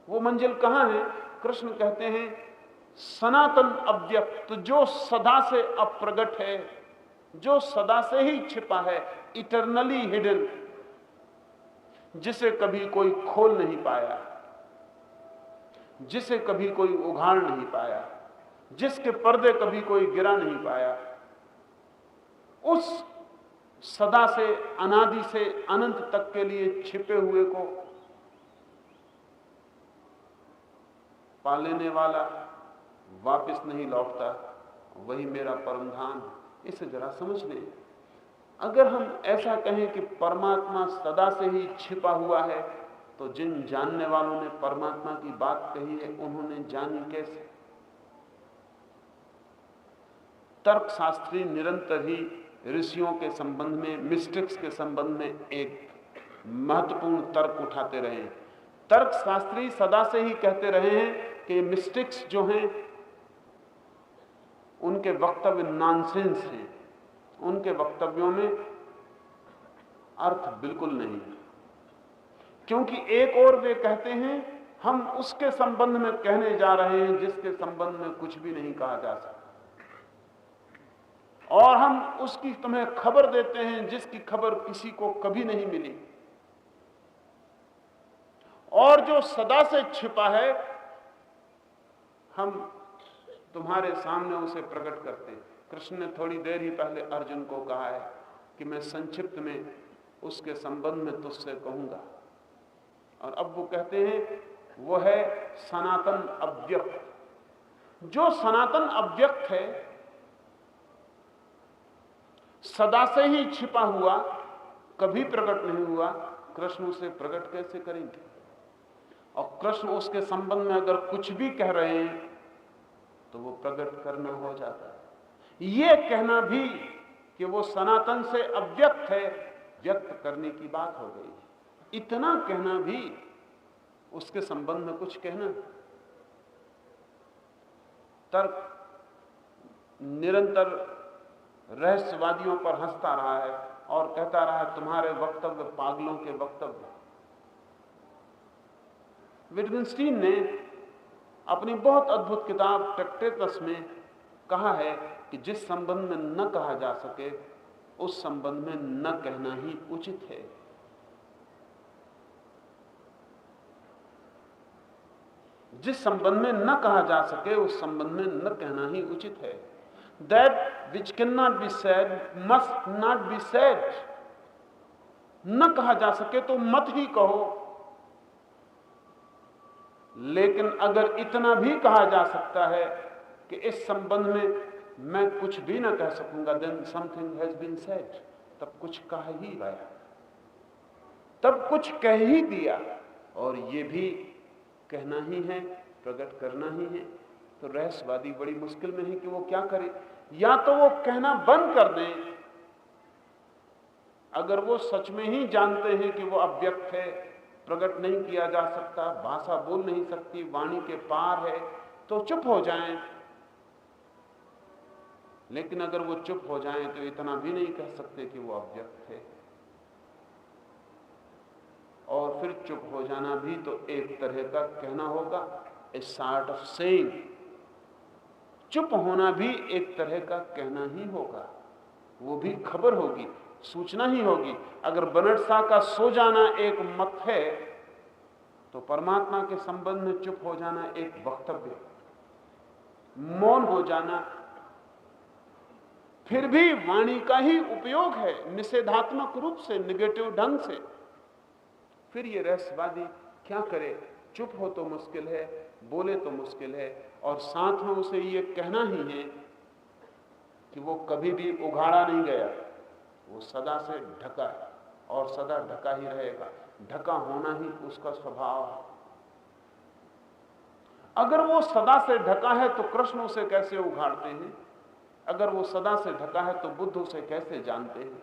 वो मंजिल कहां है? कृष्ण कहते हैं सनातन अव्यक्त, जो सदा से अप्रगट है, जो सदा से ही छिपा है, इटरनली हिडन, जिसे कभी कोई खोल नहीं पाया, जिसे कभी कोई उघाड़ नहीं पाया, जिसके पर्दे कभी कोई गिरा नहीं पाया, उस सदा से, अनादि से अनंत तक के लिए छिपे हुए को पा लेने वाला वापस नहीं लौटता, वही मेरा परम धाम। इसे जरा समझ लें। अगर हम ऐसा कहें कि परमात्मा सदा से ही छिपा हुआ है, तो जिन जानने वालों ने परमात्मा की बात कही है उन्होंने जानी कैसे? तर्कशास्त्री निरंतर ही ऋषियों के संबंध में, मिस्टिक्स के संबंध में एक महत्वपूर्ण तर्क उठाते रहे हैं। तर्कशास्त्री सदा से ही कहते रहे हैं कि मिस्टिक्स जो हैं उनके वक्तव्य नॉनसेंस हैं, उनके वक्तव्यों में अर्थ बिल्कुल नहीं है, क्योंकि एक और वे कहते हैं हम उसके संबंध में कहने जा रहे हैं जिसके संबंध में कुछ भी नहीं कहा जा सकता, और हम उसकी तुम्हें खबर देते हैं जिसकी खबर किसी को कभी नहीं मिली, और जो सदा से छिपा है हम तुम्हारे सामने उसे प्रकट करते हैं। कृष्ण ने थोड़ी देर ही पहले अर्जुन को कहा है कि मैं संक्षिप्त में उसके संबंध में तुझसे कहूंगा, और अब वो कहते हैं वो है सनातन अव्यक्त। जो सनातन अव्यक्त है, सदा से ही छिपा हुआ, कभी प्रकट नहीं हुआ, कृष्ण उसे प्रकट कैसे करेंगे? और कृष्ण उसके संबंध में अगर कुछ भी कह रहे हैं तो वो प्रकट करना हो जाता है। ये कहना भी कि वो सनातन से अव्यक्त है, व्यक्त करने की बात हो गई। इतना कहना भी उसके संबंध में कुछ कहना। तर्क निरंतर रहस्यवादियों पर हंसता रहा है और कहता रहा है तुम्हारे वक्तव्य पागलों के वक्तव्य। विटगेन्स्टीन ने अपनी बहुत अद्भुत किताब ट्रैक्टेटस में कहा है कि जिस संबंध में न कहा जा सके उस संबंध में न कहना ही उचित है। जिस संबंध में न कहा जा सके उस संबंध में न कहना ही उचित है। That which cannot be said must not be said। न कहा जा सके तो मत ही कहो, लेकिन अगर इतना भी कहा जा सकता है कि इस संबंध में मैं कुछ भी ना कह सकूंगा, then something has been said, तब कुछ कह ही गया, तब कुछ कह ही दिया, और ये भी कहना ही है, प्रकट करना ही है। तो रहस्यवादी बड़ी मुश्किल में है कि वो क्या करे। या तो वो कहना बंद कर दें, अगर वो सच में ही जानते हैं कि वो अव्यक्त है, प्रकट नहीं किया जा सकता, भाषा बोल नहीं सकती, वाणी के पार है, तो चुप हो जाएं लेकिन अगर वो चुप हो जाएं तो इतना भी नहीं कह सकते कि वो अव्यक्त थे। और फिर चुप हो जाना भी तो एक तरह का कहना होगा, ए सॉर्ट ऑफ सेइंग। चुप होना भी एक तरह का कहना ही होगा, वो भी खबर होगी, सूचना ही होगी। अगर बनट शाह का सो जाना एक मत है तो परमात्मा के संबंध में चुप हो जाना एक वक्तव्य, मौन हो जाना फिर भी वाणी का ही उपयोग है, निषेधात्मक रूप से, निगेटिव ढंग से। फिर ये रहस्यवादी क्या करे? चुप हो तो मुश्किल है, बोले तो मुश्किल है, और साथ में उसे ये कहना ही है कि वो कभी भी उघाड़ा नहीं गया, वो सदा से ढका है और सदा ढका ही रहेगा। ढका होना ही उसका स्वभाव है। अगर वो सदा से ढका है तो कृष्ण उसे कैसे उघाड़ते हैं? अगर वो सदा से ढका है तो बुद्ध उसे कैसे जानते हैं?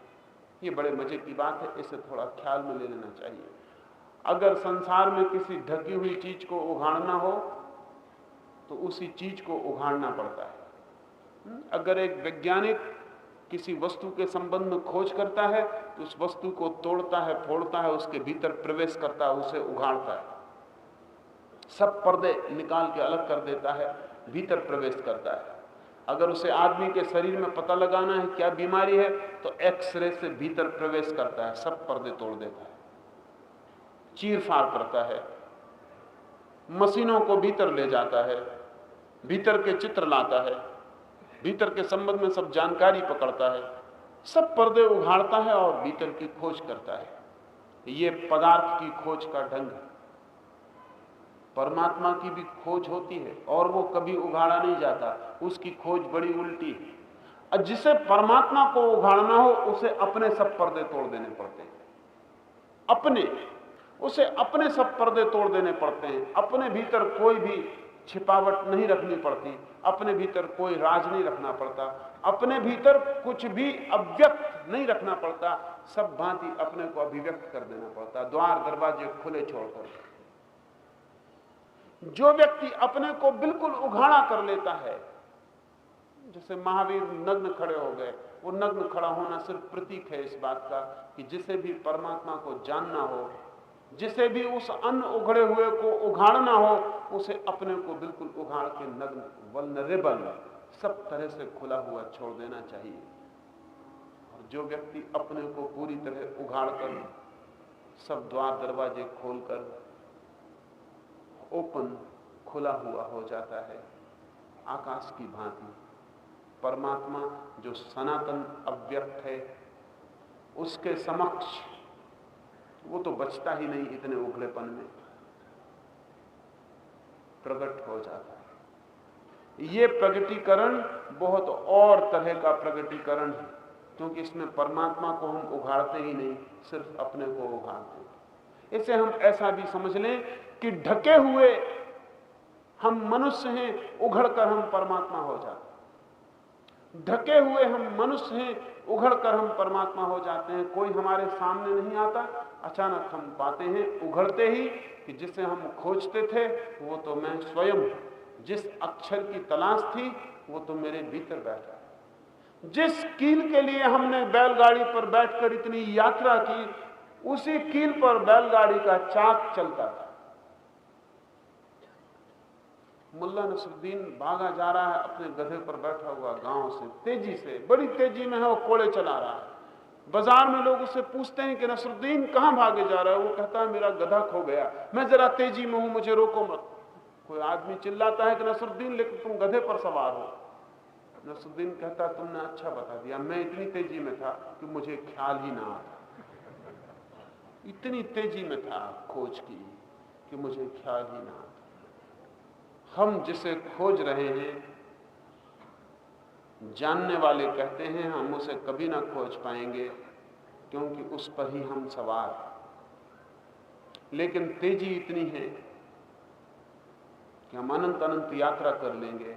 ये बड़े मजे की बात है, इसे थोड़ा ख्याल में ले लेना चाहिए। अगर संसार में किसी ढकी हुई चीज को उघाड़ना हो तो उसी चीज को उघाड़ना पड़ता है। अगर एक वैज्ञानिक किसी वस्तु के संबंध में खोज करता है तो उस वस्तु को तोड़ता है, फोड़ता है, उसके भीतर प्रवेश करता है, उसे उघाड़ता है, सब पर्दे निकाल के अलग कर देता है, भीतर प्रवेश करता है। अगर उसे आदमी के शरीर में पता लगाना है क्या बीमारी है तो एक्सरे से भीतर प्रवेश करता है, सब पर्दे तोड़ देता है, चीर फाड़ करता है, मशीनों को भीतर ले जाता है, भीतर के चित्र लाता है, भीतर के संबंध में सब जानकारी पकड़ता है, सब पर्दे उघाड़ता है और भीतर की खोज करता है। ये पदार्थ की खोज का ढंग है। परमात्मा की भी खोज होती है और वो कभी उघाड़ा नहीं जाता, उसकी खोज बड़ी उल्टी है। और जिसे परमात्मा को उघाड़ना हो उसे अपने सब पर्दे तोड़ देने पड़ते हैं, उसे अपने सब पर्दे तोड़ देने पड़ते हैं। अपने भीतर कोई भी छिपावट नहीं रखनी पड़ती, अपने भीतर कोई राज नहीं रखना पड़ता, अपने भीतर कुछ भी अव्यक्त नहीं रखना पड़ता, सब भांति अपने को अभिव्यक्त कर देना पड़ता, द्वार दरवाजे खुले छोड़कर। जो व्यक्ति अपने को बिल्कुल उघाड़ा कर लेता है, जैसे महावीर नग्न खड़े हो गए, वो नग्न खड़ा होना सिर्फ प्रतीक है इस बात का कि जिसे भी परमात्मा को जानना हो, जिसे भी उस अन्न उघड़े हुए को उघाड़ना हो, उसे अपने को बिल्कुल उघाड़ के नग्न, वल्नरेबल, सब तरह से खुला हुआ छोड़ देना चाहिए। और जो व्यक्ति अपने को पूरी तरह उघाड़ कर, सब द्वार दरवाजे खोलकर ओपन, खुला हुआ हो जाता है, आकाश की भांति, परमात्मा जो सनातन अव्यक्त है उसके समक्ष वो तो बचता ही नहीं, इतने उघड़ेपन में प्रकट हो जाता है। ये प्रगटीकरण बहुत और तरह का प्रगटीकरण है, क्योंकि इसमें परमात्मा को हम उघाड़ते ही नहीं, सिर्फ अपने को उघाड़ते हैं। इसे हम ऐसा भी समझ लें कि ढके हुए हम मनुष्य हैं, उघड़कर हम परमात्मा हो जाते हैं। ढके हुए हम मनुष्य हैं, उघड़कर हम परमात्मा हो जाते हैं। कोई हमारे सामने नहीं आता, अचानक हम पाते हैं उघड़ते ही कि जिसे हम खोजते थे वो तो मैं स्वयं हूं, जिस अक्षर की तलाश थी वो तो मेरे भीतर बैठा है। जिस कील के लिए हमने बैलगाड़ी पर बैठकर इतनी यात्रा की, उसी कील पर बैलगाड़ी का चाक चलता था। मुल्ला नसरुद्दीन भागा जा रहा है अपने गधे पर बैठा हुआ गांव से, तेजी से, बड़ी तेजी में है, वो कोड़े चला रहा है। बाजार में लोग उससे पूछते हैं कि नसरुद्दीन कहां भागे जा रहा है? वो कहता है मेरा गधा खो गया, मैं जरा तेजी में हूं, मुझे रोको मत। कोई आदमी चिल्लाता है कि नसरुद्दीन लेकिन तुम गधे पर सवार हो। नसरुद्दीन कहता तुमने अच्छा बता दिया, मैं इतनी तेजी में था कि मुझे ख्याल ही ना आता, इतनी तेजी में था खोज की कि मुझे ख्याल ही ना आता। हम जिसे खोज रहे हैं, जानने वाले कहते हैं हम उसे कभी ना खोज पाएंगे क्योंकि उस पर ही हम सवार। लेकिन तेजी इतनी है कि हम अनंत अनंत यात्रा कर लेंगे,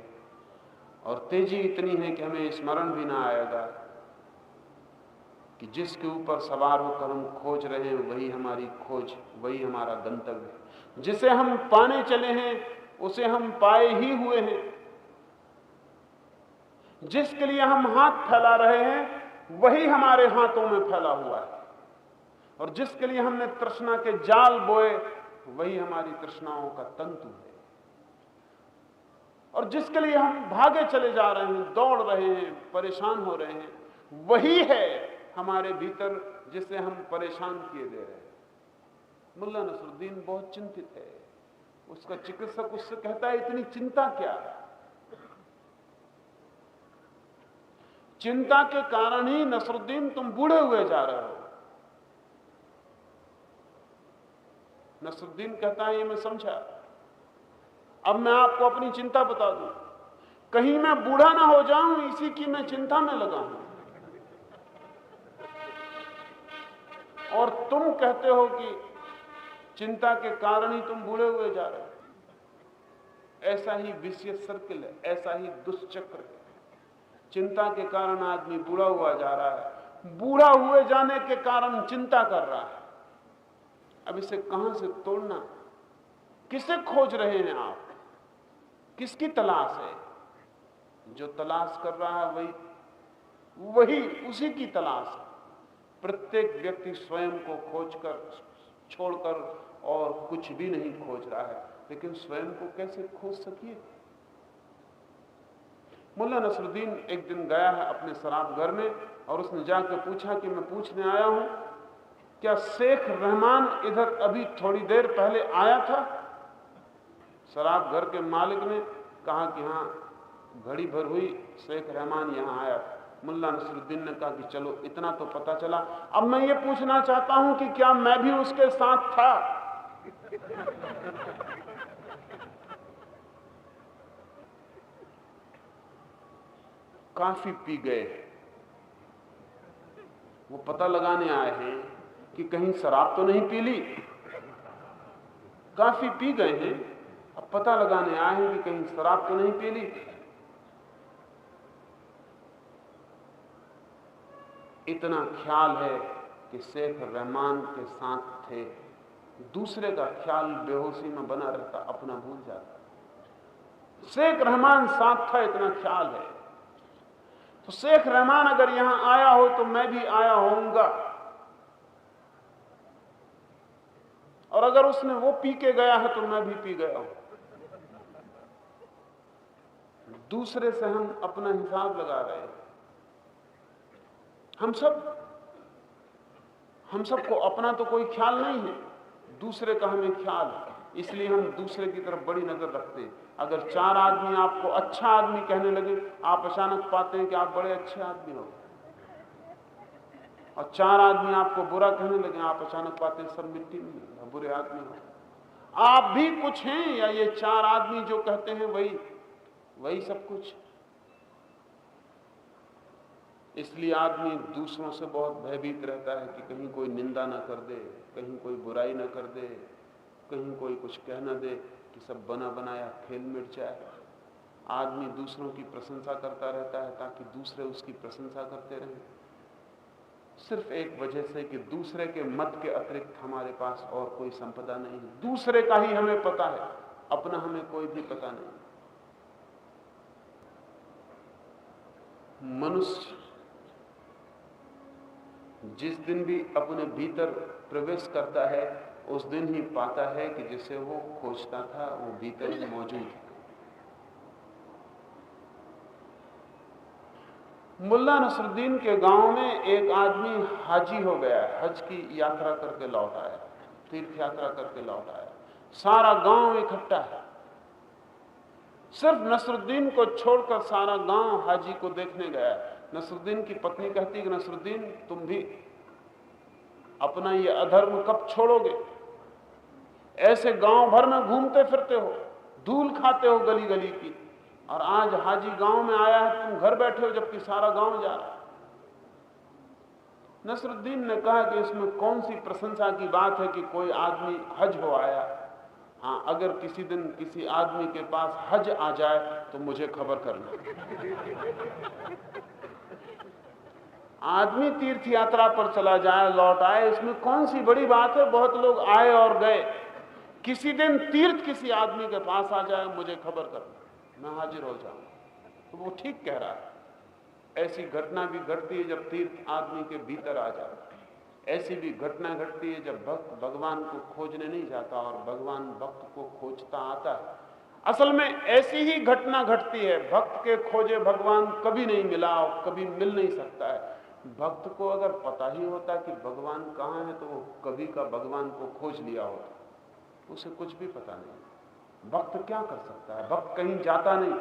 और तेजी इतनी है कि हमें स्मरण भी ना आएगा कि जिसके ऊपर सवार होकर हम खोज रहे हैं वही हमारी खोज, वही हमारा गंतव्य। जिसे हम पाने चले हैं उसे हम पाए ही हुए हैं। जिसके लिए हम हाथ फैला रहे हैं वही हमारे हाथों में फैला हुआ है, और जिसके लिए हमने तृष्णा के जाल बोए वही हमारी तृष्णाओं का तंतु है, और जिसके लिए हम भागे चले जा रहे हैं, दौड़ रहे हैं, परेशान हो रहे हैं, वही है हमारे भीतर जिसे हम परेशान किए दे रहे हैं। मुल्ला नसरुद्दीन बहुत चिंतित है। उसका चिकित्सक उससे कहता है, इतनी चिंता क्या? चिंता के कारण ही नसरुद्दीन तुम बूढ़े हुए जा रहे हो। नसरुद्दीन कहता है, ये मैं समझा, अब मैं आपको अपनी चिंता बता दूं, कहीं मैं बूढ़ा ना हो जाऊं, इसी की मैं चिंता में लगा हूं। और तुम कहते हो कि चिंता के कारण ही तुम बूढ़े हुए जा रहे हो। ऐसा ही विशियस सर्किल है, ऐसा ही दुष्चक्र है। चिंता के कारण आदमी बूढ़ा हुआ जा रहा है, बूढ़ा हुए जाने के कारण चिंता कर रहा है। अब इसे कहां से तोड़ना? किसे खोज रहे हैं आप? किसकी तलाश है? जो तलाश कर रहा है वही उसी की तलाश है। प्रत्येक व्यक्ति स्वयं को खोजकर, छोड़कर और कुछ भी नहीं खोज रहा है, लेकिन स्वयं को कैसे खोज सकिए? मुल्ला नसरुद्दीन एक दिन गया है अपने शराब घर में, और उसने जाकर पूछा कि मैं पूछने आया हूं, क्या शेख रहमान इधर अभी थोड़ी देर पहले आया था? शराब घर के मालिक ने कहा कि हां, घड़ी भर हुई शेख रहमान यहां आया था। मुल्ला नसरुद्दीन ने कहा कि चलो इतना तो पता चला, अब मैं ये पूछना चाहता हूं कि क्या मैं भी उसके साथ था? काफी पी गए, वो पता लगाने आए हैं कि कहीं शराब तो नहीं पी ली। काफी पी गए हैं, अब पता लगाने आए हैं कि कहीं शराब तो नहीं पी ली। इतना ख्याल है कि शेख रहमान के साथ थे, दूसरे का ख्याल बेहोशी में बना रहता, अपना भूल जाता। शेख रहमान साथ था, इतना ख्याल है। तो शेख रहमान अगर यहां आया हो तो मैं भी आया होऊंगा, और अगर उसने वो पी के गया है तो मैं भी पी गया हूं। दूसरे से हम अपना हिसाब लगा रहे हैं। हम सबको अपना तो कोई ख्याल नहीं है, दूसरे का हमें ख्याल है, इसलिए हम दूसरे की तरफ बड़ी नजर रखते हैं। अगर 4 आदमी आपको अच्छा आदमी कहने लगे, आप अचानक पाते हैं कि आप बड़े अच्छे आदमी हो, और 4 आदमी आपको बुरा कहने लगे, आप अचानक पाते हैं सब मिट्टी में बुरे आदमी हो। आप भी कुछ हैं, या ये 4 आदमी जो कहते हैं वही सब कुछ? इसलिए आदमी दूसरों से बहुत भयभीत रहता है कि कहीं कोई निंदा ना कर दे, कहीं कोई बुराई ना कर दे, कहीं कोई कुछ कह ना दे कि सब बना बनाया खेल मिट जाए। आदमी दूसरों की प्रशंसा करता रहता है ताकि दूसरे उसकी प्रशंसा करते रहें, सिर्फ एक वजह से कि दूसरे के मत के अतिरिक्त हमारे पास और कोई संपदा नहीं है। दूसरे का ही हमें पता है, अपना हमें कोई भी पता नहीं। मनुष्य जिस दिन भी अपने भीतर प्रवेश करता है, उस दिन ही पाता है कि जिसे वो खोजता था वो भीतर ही मौजूद है। मुल्ला नसरुद्दीन के गांव में एक आदमी हाजी हो गया, हज की यात्रा करके लौट आया, तीर्थ यात्रा करके लौट आया। सारा गांव इकट्ठा है, सिर्फ नसरुद्दीन को छोड़कर सारा गांव हाजी को देखने गया। नसरुद्दीन की पत्नी कहती कि नसरुद्दीन, तुम भी अपना ये अधर्म कब छोड़ोगे? ऐसे गांव भर में घूमते फिरते हो, धूल खाते हो गली गली की, और आज हाजी गांव में आया है, तुम घर बैठे हो जबकि सारा गांव जा रहा है। नसरुद्दीन ने कहा कि इसमें कौन सी प्रशंसा की बात है कि कोई आदमी हज हो आया। हाँ, अगर किसी दिन किसी आदमी के पास हज आ जाए तो मुझे खबर करना। आदमी तीर्थ यात्रा पर चला जाए, लौट आए, इसमें कौन सी बड़ी बात है? बहुत लोग आए और गए, किसी दिन तीर्थ किसी आदमी के पास आ जाए, मुझे खबर करना, मैं हाजिर हो जाऊं। तो वो ठीक कह रहा है। ऐसी घटना भी घटती है जब तीर्थ आदमी के भीतर आ जाता है। ऐसी भी घटना घटती है जब भक्त भगवान को खोजने नहीं जाता और भगवान भक्त को खोजता आता है। असल में ऐसी ही घटना घटती है, भक्त के खोजे भगवान कभी नहीं मिला और कभी मिल नहीं सकता है। भक्त को अगर पता ही होता कि भगवान कहाँ है तो वो कभी का भगवान को खोज लिया होता। उसे कुछ भी पता नहीं। भक्त क्या कर सकता है? भक्त कहीं जाता नहीं,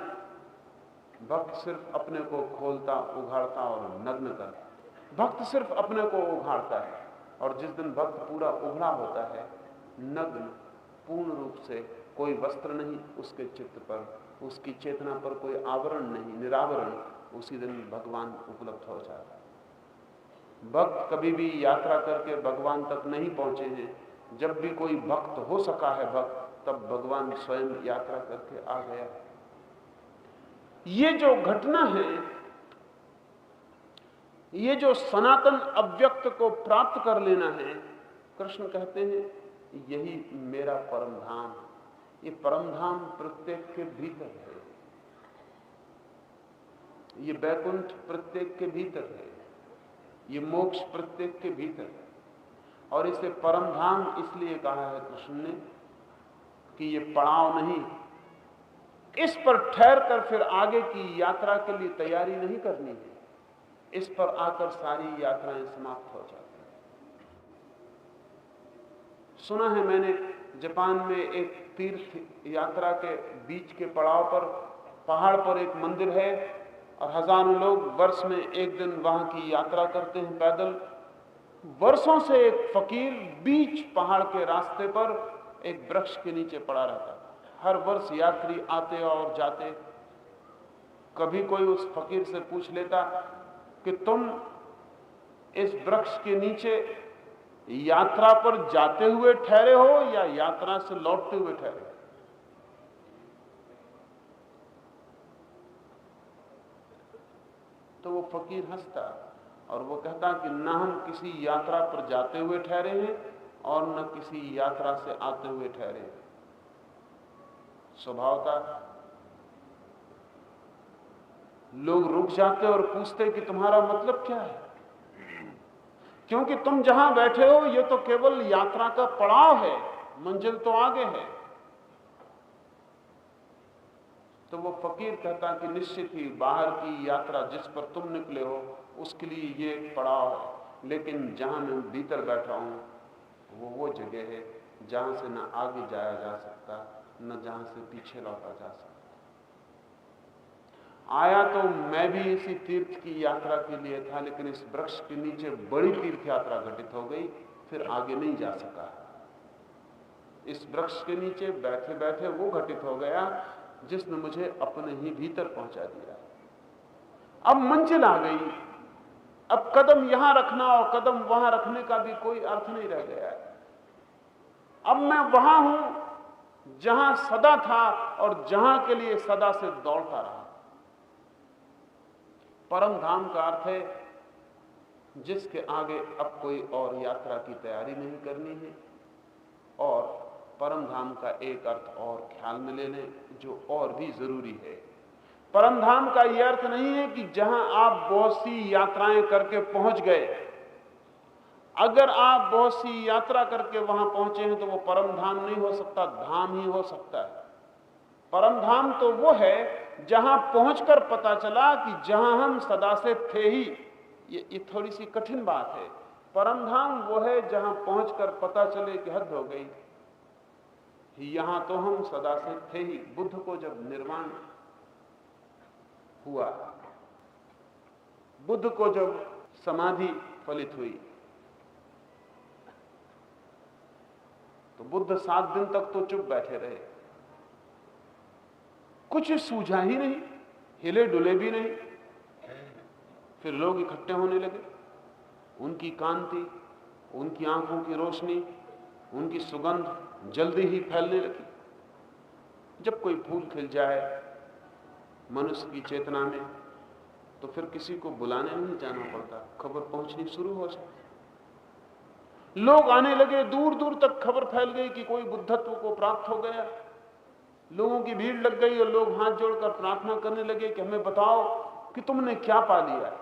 भक्त सिर्फ अपने को खोलता, उघाड़ता और नग्न करता। भक्त सिर्फ अपने को उघाड़ता है, और जिस दिन भक्त पूरा उघड़ा होता है, नग्न, पूर्ण रूप से, कोई वस्त्र नहीं उसके चित्त पर, उसकी चेतना पर कोई आवरण नहीं, निरावरण, उसी दिन भगवान उपलब्ध हो जाता है। भक्त कभी भी यात्रा करके भगवान तक नहीं पहुंचे हैं। जब भी कोई भक्त हो सका है भक्त, तब भगवान स्वयं यात्रा करके आ गया। ये जो घटना है, ये जो सनातन अव्यक्त को प्राप्त कर लेना है, कृष्ण कहते हैं यही मेरा परम धाम। ये परम धाम प्रत्येक के भीतर है, ये वैकुंठ प्रत्येक के भीतर है, ये मोक्ष प्रत्येक के भीतर है। और इसे परम धाम इसलिए कहा है कृष्ण ने कि ये पड़ाव नहीं, इस पर ठहर कर फिर आगे की यात्रा के लिए तैयारी नहीं करनी है। इस पर आकर सारी यात्राएं समाप्त हो जाती हैं। सुना है मैंने, जापान में एक तीर्थ यात्रा के बीच के पड़ाव पर, पहाड़ पर एक मंदिर है और हजारों लोग वर्ष में एक दिन वहां की यात्रा करते हैं पैदल। वर्षों से एक फकीर बीच पहाड़ के रास्ते पर एक वृक्ष के नीचे पड़ा रहता था। हर वर्ष यात्री आते और जाते। कभी कोई उस फकीर से पूछ लेता कि तुम इस वृक्ष के नीचे यात्रा पर जाते हुए ठहरे हो या यात्रा से लौटते हुए ठहरे हो? तो वो फकीर हंसता और वो कहता कि न हम किसी यात्रा पर जाते हुए ठहरे हैं और न किसी यात्रा से आते हुए ठहरे हैं। स्वभावतः लोग रुक जाते और पूछते कि तुम्हारा मतलब क्या है, क्योंकि तुम जहां बैठे हो ये तो केवल यात्रा का पड़ाव है, मंजिल तो आगे है। तो वो फकीर कहता कि निश्चित ही बाहर की यात्रा जिस पर तुम निकले हो उसके लिए ये एक पड़ाव है, लेकिन जहां मैं भीतर बैठा हूं वो जगह है जहां से न आगे जाया जा सकता न जहां से पीछे लौटा जा सकता। आया तो मैं भी इसी तीर्थ की यात्रा के लिए था, लेकिन इस वृक्ष के नीचे बड़ी तीर्थ यात्रा घटित हो गई, फिर आगे नहीं जा सका। इस वृक्ष के नीचे बैठे बैठे वो घटित हो गया जिसने मुझे अपने ही भीतर पहुंचा दिया। अब मंजिल आ गई, अब कदम यहां रखना और कदम वहां रखने का भी कोई अर्थ नहीं रह गया है। अब मैं वहां हूं जहां सदा था और जहां के लिए सदा से दौड़ता रहा। परम धाम का अर्थ है जिसके आगे अब कोई और यात्रा की तैयारी नहीं करनी है। और परम धाम का एक अर्थ और ख्याल में ले लें जो और भी जरूरी है। परम धाम का यह अर्थ नहीं है कि जहां आप बहुत सी यात्राएं करके पहुंच गए, अगर आप बहुत सी यात्रा करके वहां पहुंचे हैं तो वो परम धाम नहीं हो सकता, धाम ही हो सकता है। परम धाम तो वो है जहां पहुंचकर पता चला कि जहां हम सदा से थे ही। ये थोड़ी सी कठिन बात है। परम धाम वो है जहां पहुंचकर पता चले कि हद हो गई, यहां तो हम सदा से थे ही। बुद्ध को जब निर्वाण हुआ, बुद्ध को जब समाधि फलित हुई, तो बुद्ध 7 दिन तक तो चुप बैठे रहे, कुछ सूझा ही नहीं, हिले डुले भी नहीं। फिर लोग इकट्ठे होने लगे, उनकी कांति, उनकी आंखों की रोशनी, उनकी सुगंध जल्दी ही फैलने लगी। जब कोई फूल खिल जाए मनुष्य की चेतना में, तो फिर किसी को बुलाने नहीं जाना पड़ता, खबर पहुंचनी शुरू हो जाती। लोग आने लगे, दूर दूर तक खबर फैल गई कि कोई बुद्धत्व को प्राप्त हो गया। लोगों की भीड़ लग गई और लोग हाथ जोड़कर प्रार्थना करने लगे कि हमें बताओ कि तुमने क्या पा लिया है,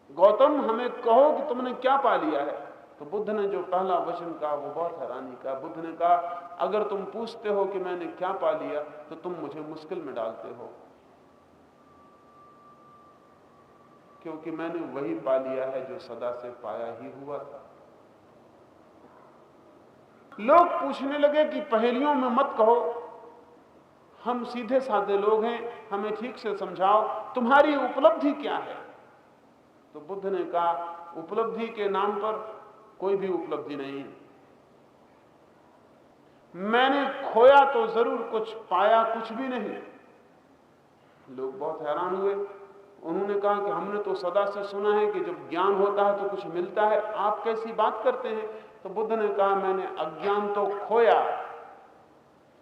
गौतम हमें कहो कि तुमने क्या पा लिया है। तो बुद्ध ने जो पहला वचन कहा वो बहुत हैरानी का। बुद्ध ने कहा, अगर तुम पूछते हो कि मैंने क्या पा लिया तो तुम मुझे मुश्किल में डालते हो, क्योंकि मैंने वही पा लिया है जो सदा से पाया ही हुआ था। लोग पूछने लगे कि पहेलियों में मत कहो, हम सीधे साधे लोग हैं, हमें ठीक से समझाओ, तुम्हारी उपलब्धि क्या है। तो बुद्ध ने कहा, उपलब्धि के नाम पर कोई भी उपलब्धि नहीं। मैंने खोया तो जरूर, कुछ पाया कुछ भी नहीं। लोग बहुत हैरान हुए। उन्होंने कहा कि हमने तो सदा से सुना है कि जब ज्ञान होता है तो कुछ मिलता है, आप कैसी बात करते हैं। तो बुद्ध ने कहा, मैंने अज्ञान तो खोया,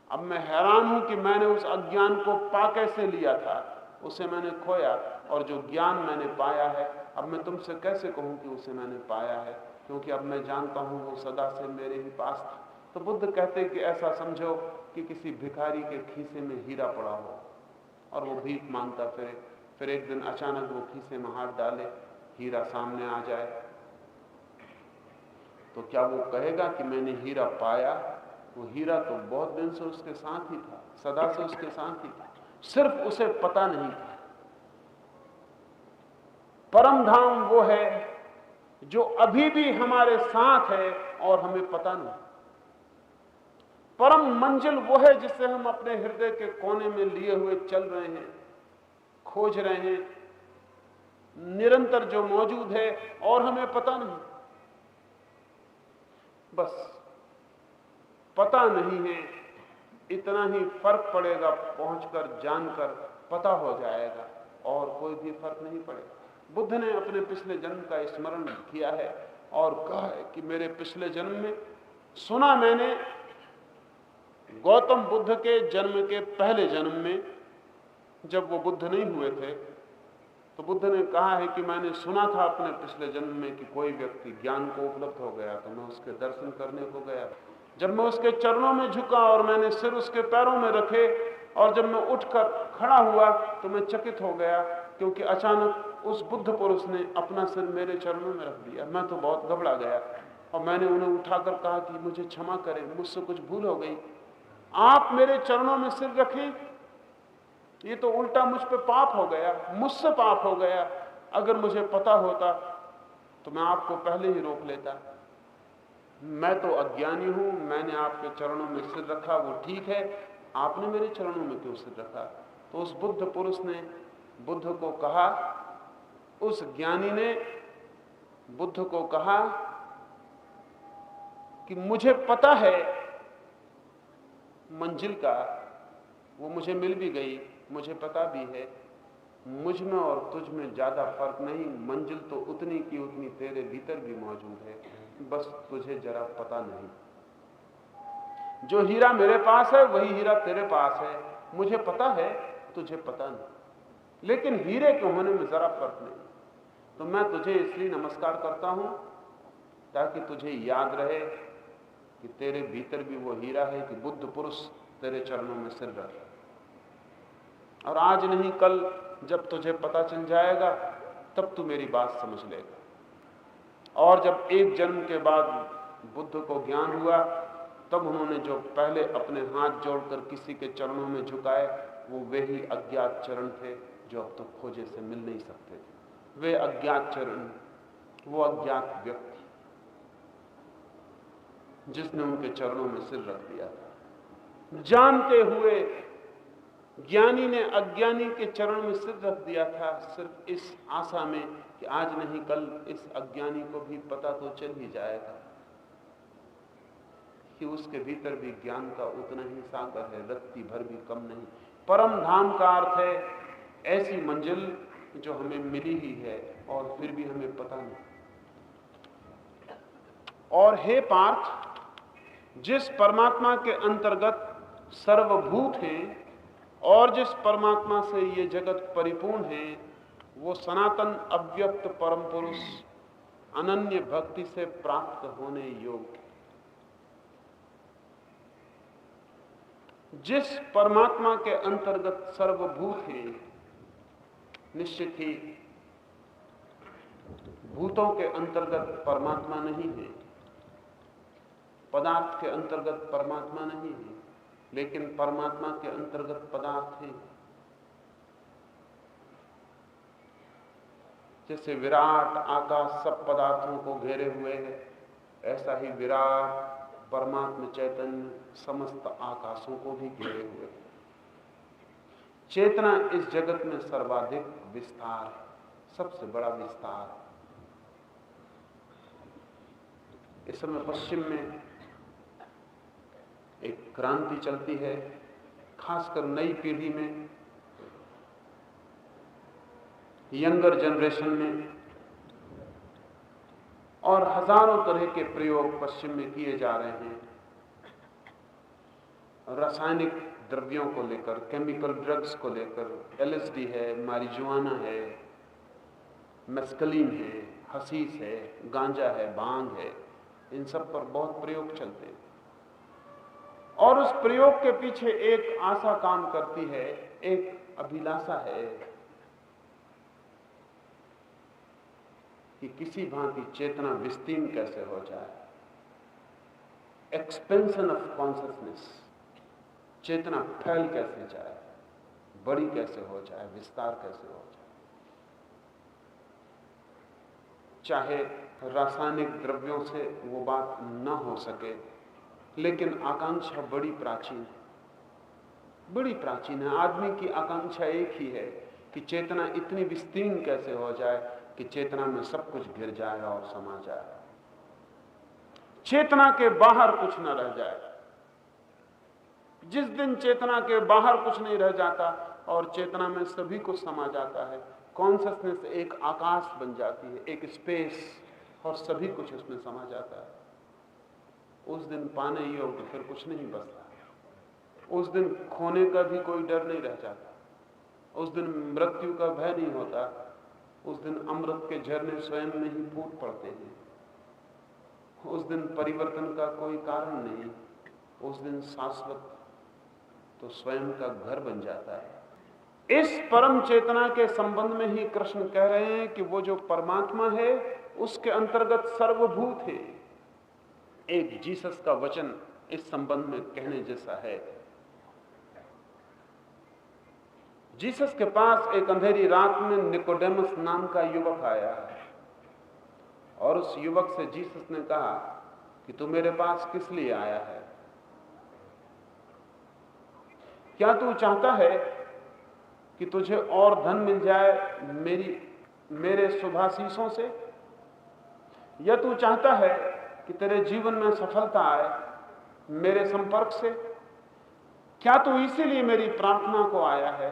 अब मैं हैरान हूं कि मैंने उस अज्ञान को पा कैसे लिया था, उसे मैंने खोया, और जो ज्ञान मैंने पाया है अब मैं तुमसे कैसे कहूं कि उसे मैंने पाया है, क्योंकि अब मैं जानता हूं वो सदा से मेरे ही पास था। तो बुद्ध कहते कि ऐसा समझो कि किसी भिखारी के खीसे में हीरा पड़ा हो और वो भीख मांगता फिरे, फिर एक दिन अचानक वो खीसे में हाथ डाले, हीरा सामने आ जाए, तो क्या वो कहेगा कि मैंने हीरा पाया? वो हीरा तो बहुत दिन से उसके साथ ही था, सदा से उसके साथ ही था, सिर्फ उसे पता नहीं था। परम धाम वो है जो अभी भी हमारे साथ है और हमें पता नहीं। परम मंजिल वो है जिसे हम अपने हृदय के कोने में लिए हुए चल रहे हैं, खोज रहे हैं, निरंतर जो मौजूद है और हमें पता नहीं। बस पता नहीं है, इतना ही फर्क पड़ेगा, पहुंचकर जानकर पता हो जाएगा, और कोई भी फर्क नहीं पड़ेगा। बुद्ध ने अपने पिछले जन्म का स्मरण किया है और कहा है कि मेरे पिछले जन्म में सुना मैंने, गौतम बुद्ध के जन्म के पहले जन्म में जब वो बुद्ध नहीं हुए थे, तो बुद्ध ने कहा है कि मैंने सुना था अपने पिछले जन्म में कि कोई व्यक्ति ज्ञान को उपलब्ध हो गया, तो मैं उसके दर्शन करने को गया। जब मैं उसके चरणों में झुका और मैंने सिर उसके पैरों में रखे, और जब मैं उठकर खड़ा हुआ तो मैं चकित हो गया, क्योंकि अचानक उस बुद्ध पुरुष ने अपना सिर मेरे चरणों में रख दिया। मैं तो बहुत घबरा गया और मैंने उन्हें उठाकर कहा कि मुझे क्षमा करें, मुझसे कुछ भूल हो गई, आप मेरे चरणों में सिर रखें, ये तो उल्टा मुझ पे पाप हो गया, मुझसे पाप हो गया। अगर मुझे पता होता तो मैं आपको पहले ही रोक लेता। मैं तो अज्ञानी हूं, मैंने आपके चरणों में सिर रखा, वो ठीक है, आपने मेरे चरणों में क्यों सिर रखा? तो उस बुद्ध पुरुष ने बुद्ध को कहा, उस ज्ञानी ने बुद्ध को कहा कि मुझे पता है मंजिल का, वो मुझे मिल भी गई, मुझे पता भी है, मुझ में और तुझ में ज्यादा फर्क नहीं, मंजिल तो उतनी की उतनी तेरे भीतर भी मौजूद है, बस तुझे जरा पता नहीं। जो हीरा मेरे पास है वही हीरा तेरे पास है, मुझे पता है, तुझे पता नहीं। लेकिन हीरे के होने में जरा फर्क नहीं। तो मैं तुझे इसलिए नमस्कार करता हूं ताकि तुझे याद रहे कि तेरे भीतर भी वो हीरा है कि बुद्ध पुरुष तेरे चरणों में सिर रखे। और आज नहीं कल जब तुझे पता चल जाएगा तब तू मेरी बात समझ लेगा। और जब एक जन्म के बाद बुद्ध को ज्ञान हुआ, तब उन्होंने जो पहले अपने हाथ जोड़कर किसी के चरणों में झुकाए, वो वे ही अज्ञात चरण थे जो अब तो खोजे से मिल नहीं सकते थे। वे अज्ञात चरण, वो अज्ञात व्यक्ति जिसने उनके चरणों में सिर रख दिया था, जानते हुए ज्ञानी ने अज्ञानी के चरण में सिर रख दिया था, सिर्फ इस आशा में कि आज नहीं कल इस अज्ञानी को भी पता तो चल ही जाएगा कि उसके भीतर भी ज्ञान का उतना ही सागर है, रत्ती भर भी कम नहीं। परम धाम का अर्थ है ऐसी मंजिल जो हमें मिली ही है और फिर भी हमें पता नहीं। और हे पार्थ, जिस परमात्मा के अंतर्गत सर्वभूत हैं और जिस परमात्मा से ये जगत परिपूर्ण है, वो सनातन अव्यक्त परम पुरुष अनन्य भक्ति से प्राप्त होने योग्य। जिस परमात्मा के अंतर्गत सर्वभूत है निश्चित ही भूतों के अंतर्गत परमात्मा नहीं है, पदार्थ के अंतर्गत परमात्मा नहीं है, लेकिन परमात्मा के अंतर्गत पदार्थ है। जैसे विराट आकाश सब पदार्थों को घेरे हुए है, ऐसा ही विराट परमात्मा चैतन्य समस्त आकाशों को भी घेरे हुए है। चेतना इस जगत में सर्वाधिक विस्तार है, सबसे बड़ा विस्तार है। इस समय पश्चिम में एक क्रांति चलती है, खासकर नई पीढ़ी में, यंगर जनरेशन में, और हजारों तरह के प्रयोग पश्चिम में किए जा रहे हैं रासायनिक द्रव्यों को लेकर, केमिकल ड्रग्स को लेकर। एलएसडी है, मारिजुआना है, मेस्कलीन है, हशीश है, गांजा है, भांग है, इन सब पर बहुत प्रयोग चलते हैं। और उस प्रयोग के पीछे एक आशा काम करती है, एक अभिलाषा है कि किसी भांति चेतना विस्तीर्ण कैसे हो जाए, एक्सपेंशन ऑफ कॉन्शियसनेस, चेतना फैल कैसे जाए, बड़ी कैसे हो जाए, विस्तार कैसे हो जाए। चाहे रासायनिक द्रव्यों से वो बात न हो सके, लेकिन आकांक्षा बड़ी प्राचीन है, बड़ी प्राचीन है। आदमी की आकांक्षा एक ही है कि चेतना इतनी विस्तीर्ण कैसे हो जाए कि चेतना में सब कुछ घिर जाए और समा जाए, चेतना के बाहर कुछ न रह जाए। जिस दिन चेतना के बाहर कुछ नहीं रह जाता और चेतना में सभी कुछ समा जाता है, कॉन्शियसनेस एक आकाश बन जाती है, एक स्पेस, और सभी कुछ उसमें समा जाता है। उस दिन पाने योग्य फिर कुछ नहीं बचता, उस दिन खोने का भी कोई डर नहीं रह जाता, उस दिन मृत्यु का भय नहीं होता, उस दिन अमृत के झरने स्वयं में ही फूट पड़ते हैं, उस दिन परिवर्तन का कोई कारण नहीं, उस दिन शाश्वत तो स्वयं का घर बन जाता है। इस परम चेतना के संबंध में ही कृष्ण कह रहे हैं कि वो जो परमात्मा है उसके अंतर्गत सर्वभूत है। एक जीसस का वचन इस संबंध में कहने जैसा है। जीसस के पास एक अंधेरी रात में निकोडेमस नाम का युवक आया है, और उस युवक से जीसस ने कहा कि तू मेरे पास किस लिए आया है? क्या तू चाहता है कि तुझे और धन मिल जाए मेरे शुभाशीषों से, या तू चाहता है कि तेरे जीवन में सफलता आए मेरे संपर्क से? क्या तू इसीलिए मेरी प्रार्थना को आया है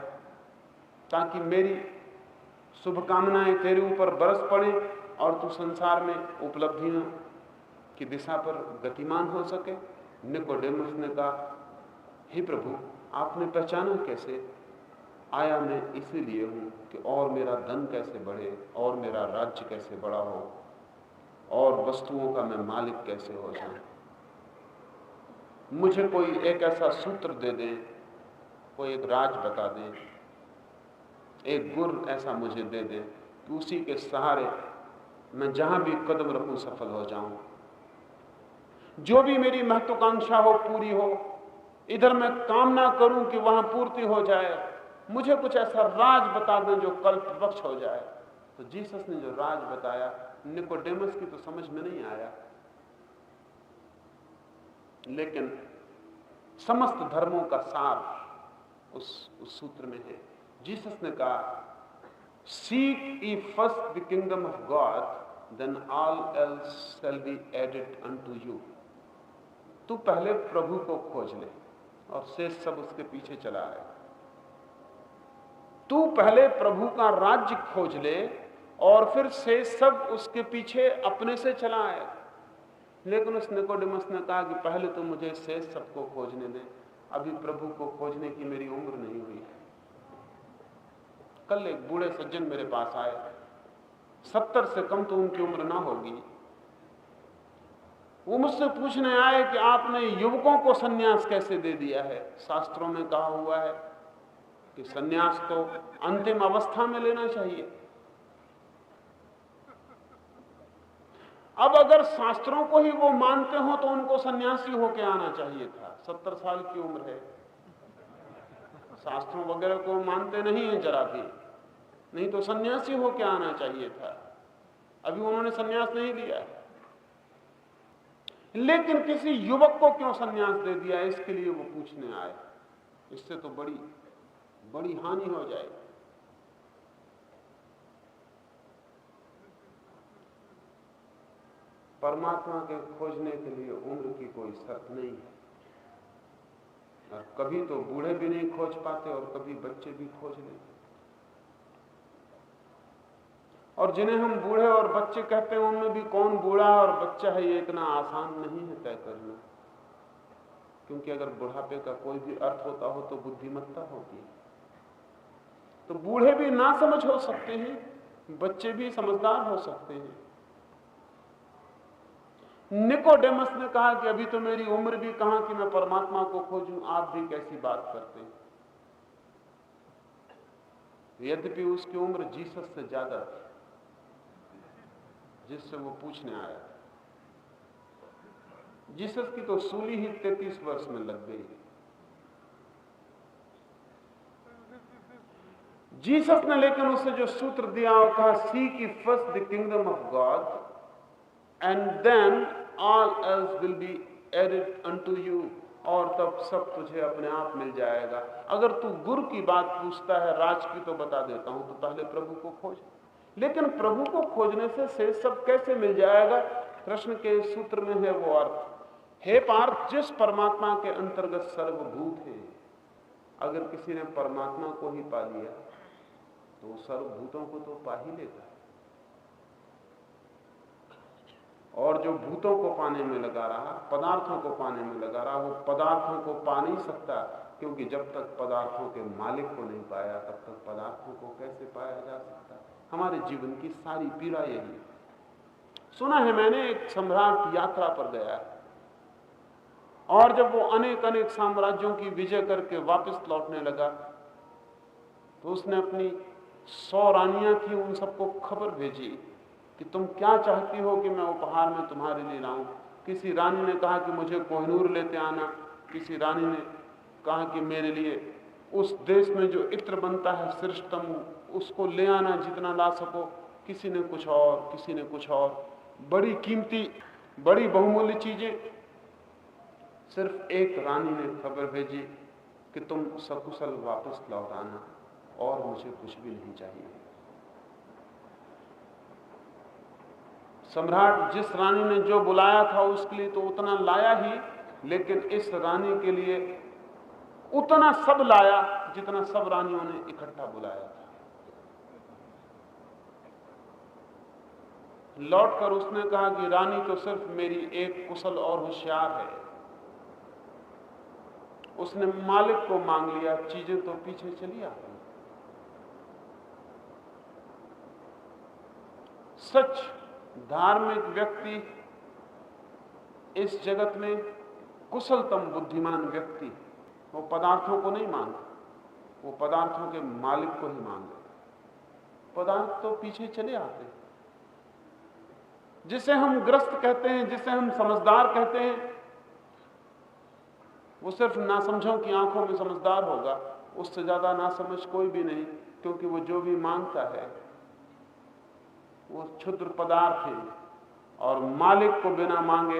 ताकि मेरी शुभकामनाएं तेरे ऊपर बरस पड़े और तू संसार में उपलब्धियों की दिशा पर गतिमान हो सके? निकोडेमस ने कहा, हे प्रभु, आपने पहचाना कैसे? आया मैं इसीलिए हूं कि और मेरा धन कैसे बढ़े, और मेरा राज्य कैसे बड़ा हो, और वस्तुओं का मैं मालिक कैसे हो जाऊं। मुझे कोई एक ऐसा सूत्र दे दे, कोई एक राज बता दे, एक गुर ऐसा मुझे दे दे कि उसी के सहारे मैं जहां भी कदम रखूं सफल हो जाऊं। जो भी मेरी महत्वाकांक्षा हो पूरी हो, इधर मैं कामना करूं कि वहां पूर्ति हो जाए। मुझे कुछ ऐसा राज बता दें जो कल्प वृक्ष हो जाए। तो जीसस ने जो राज बताया, निकोडेमस की तो समझ में नहीं आया, लेकिन समस्त धर्मों का सार उस सूत्र में है। जीसस ने कहा, seek ye first the kingdom of God, then all else shall be added unto you। तू पहले प्रभु को खोज ले और शेष सब उसके पीछे चला आए। तू पहले प्रभु का राज्य खोज ले और फिर शेष सब उसके पीछे अपने से चला आए। लेकिन उस निकोडेमस ने कहा कि पहले तो मुझे शेष सबको खोजने दे, अभी प्रभु को खोजने की मेरी उम्र नहीं हुई है। कल एक बूढ़े सज्जन मेरे पास आए, 70 से कम तो उनकी उम्र ना होगी। वो मुझसे पूछने आए कि आपने युवकों को सन्यास कैसे दे दिया है? शास्त्रों में कहा हुआ है कि सन्यास तो अंतिम अवस्था में लेना चाहिए। अब अगर शास्त्रों को ही वो मानते हो तो उनको सन्यासी होके आना चाहिए था। 70 साल की उम्र है, शास्त्रों वगैरह को मानते नहीं है जरा भी, नहीं तो सन्यासी होके आना चाहिए था। अभी उन्होंने सन्यास नहीं लिया, लेकिन किसी युवक को क्यों सन्यास दे दिया, इसके लिए वो पूछने आए। इससे तो बड़ी बड़ी हानि हो जाएगी। परमात्मा के खोजने के लिए उम्र की कोई शर्त नहीं है, और कभी तो बूढ़े भी नहीं खोज पाते और कभी बच्चे भी खोज लेते। और जिन्हें हम बूढ़े और बच्चे कहते हैं उनमें भी कौन बूढ़ा और बच्चा है, ये इतना आसान नहीं है तय करना। क्योंकि अगर बुढ़ापे का कोई भी अर्थ होता हो तो बुद्धिमत्ता होती है। तो बूढ़े भी ना समझ हो सकते हैं, बच्चे भी समझदार हो सकते हैं। निकोडेमस ने कहा कि अभी तो मेरी उम्र भी कहां कि मैं परमात्मा को खोजूं, आप भी कैसी बात करते हैं। यद्यपि उसकी उम्र जीसस से ज्यादा थी जिससे वो पूछने आया था। जीसस की तो सूली ही 33 वर्ष में लग गई। जीसस ने लेकिन उसे जो सूत्र दिया और कहा, seek ye first the kingdom of God and then all else will be added unto you, और तब सब तुझे अपने आप मिल जाएगा। अगर तू गुरु की बात पूछता है, राज की तो बता देता हूं, तो पहले प्रभु को खोज। लेकिन प्रभु को खोजने से सब कैसे मिल जाएगा? कृष्ण के सूत्र में है वो अर्थ, हे पार्थ, जिस परमात्मा के अंतर्गत सर्वभूत है, अगर किसी ने परमात्मा को ही पा लिया तो सर्वभूतों को तो पा ही लेता है। और जो भूतों को पाने में लगा रहा, पदार्थों को पाने में लगा रहा, वो पदार्थों को पा नहीं सकता, क्योंकि जब तक पदार्थों के मालिक को नहीं पाया तब तक पदार्थों को कैसे पाया जा सकता। हमारे जीवन की सारी पीड़ा यही। सुना है मैंने, एक सम्राट यात्रा पर गया और जब वो अनेक अनेक साम्राज्यों की विजय करके वापस लौटने लगा तो उसने अपनी 100 रानियां थी, उन सबको खबर भेजी कि तुम क्या चाहती हो कि मैं उपहार में तुम्हारे लिए लाऊं। किसी रानी ने कहा कि मुझे कोहिनूर लेते आना, किसी रानी ने कहा कि मेरे लिए उस देश में जो इत्र बनता है श्रेष्ठतम, उसको ले आना, जितना ला सको। किसी ने कुछ और, किसी ने कुछ और, बड़ी कीमती, बड़ी बहुमूल्य चीजें। सिर्फ एक रानी ने खबर भेजी कि तुम सकुशल वापस लौट आना, और मुझे कुछ भी नहीं चाहिए। सम्राट जिस रानी ने जो बुलाया था उसके लिए तो उतना लाया ही, लेकिन इस रानी के लिए उतना सब लाया जितना सब रानियों ने इकट्ठा बुलाया था। लौटकर उसने कहा कि रानी तो सिर्फ मेरी एक कुशल और होशियार है। उसने मालिक को मांग लिया, चीजें तो पीछे चली आ गई। सच धार्मिक व्यक्ति इस जगत में कुशलतम बुद्धिमान व्यक्ति, वो पदार्थों को नहीं मांगता, वो पदार्थों के मालिक को ही मांग लेता। पदार्थ तो पीछे चले आते हैं। जिसे हम ग्रस्त कहते हैं, जिसे हम समझदार कहते हैं, वो सिर्फ नासमझों की आंखों में समझदार होगा, उससे ज्यादा नासमझ कोई भी नहीं, क्योंकि वो जो भी मांगता है वो क्षुद्र पदार्थ है। और मालिक को बिना मांगे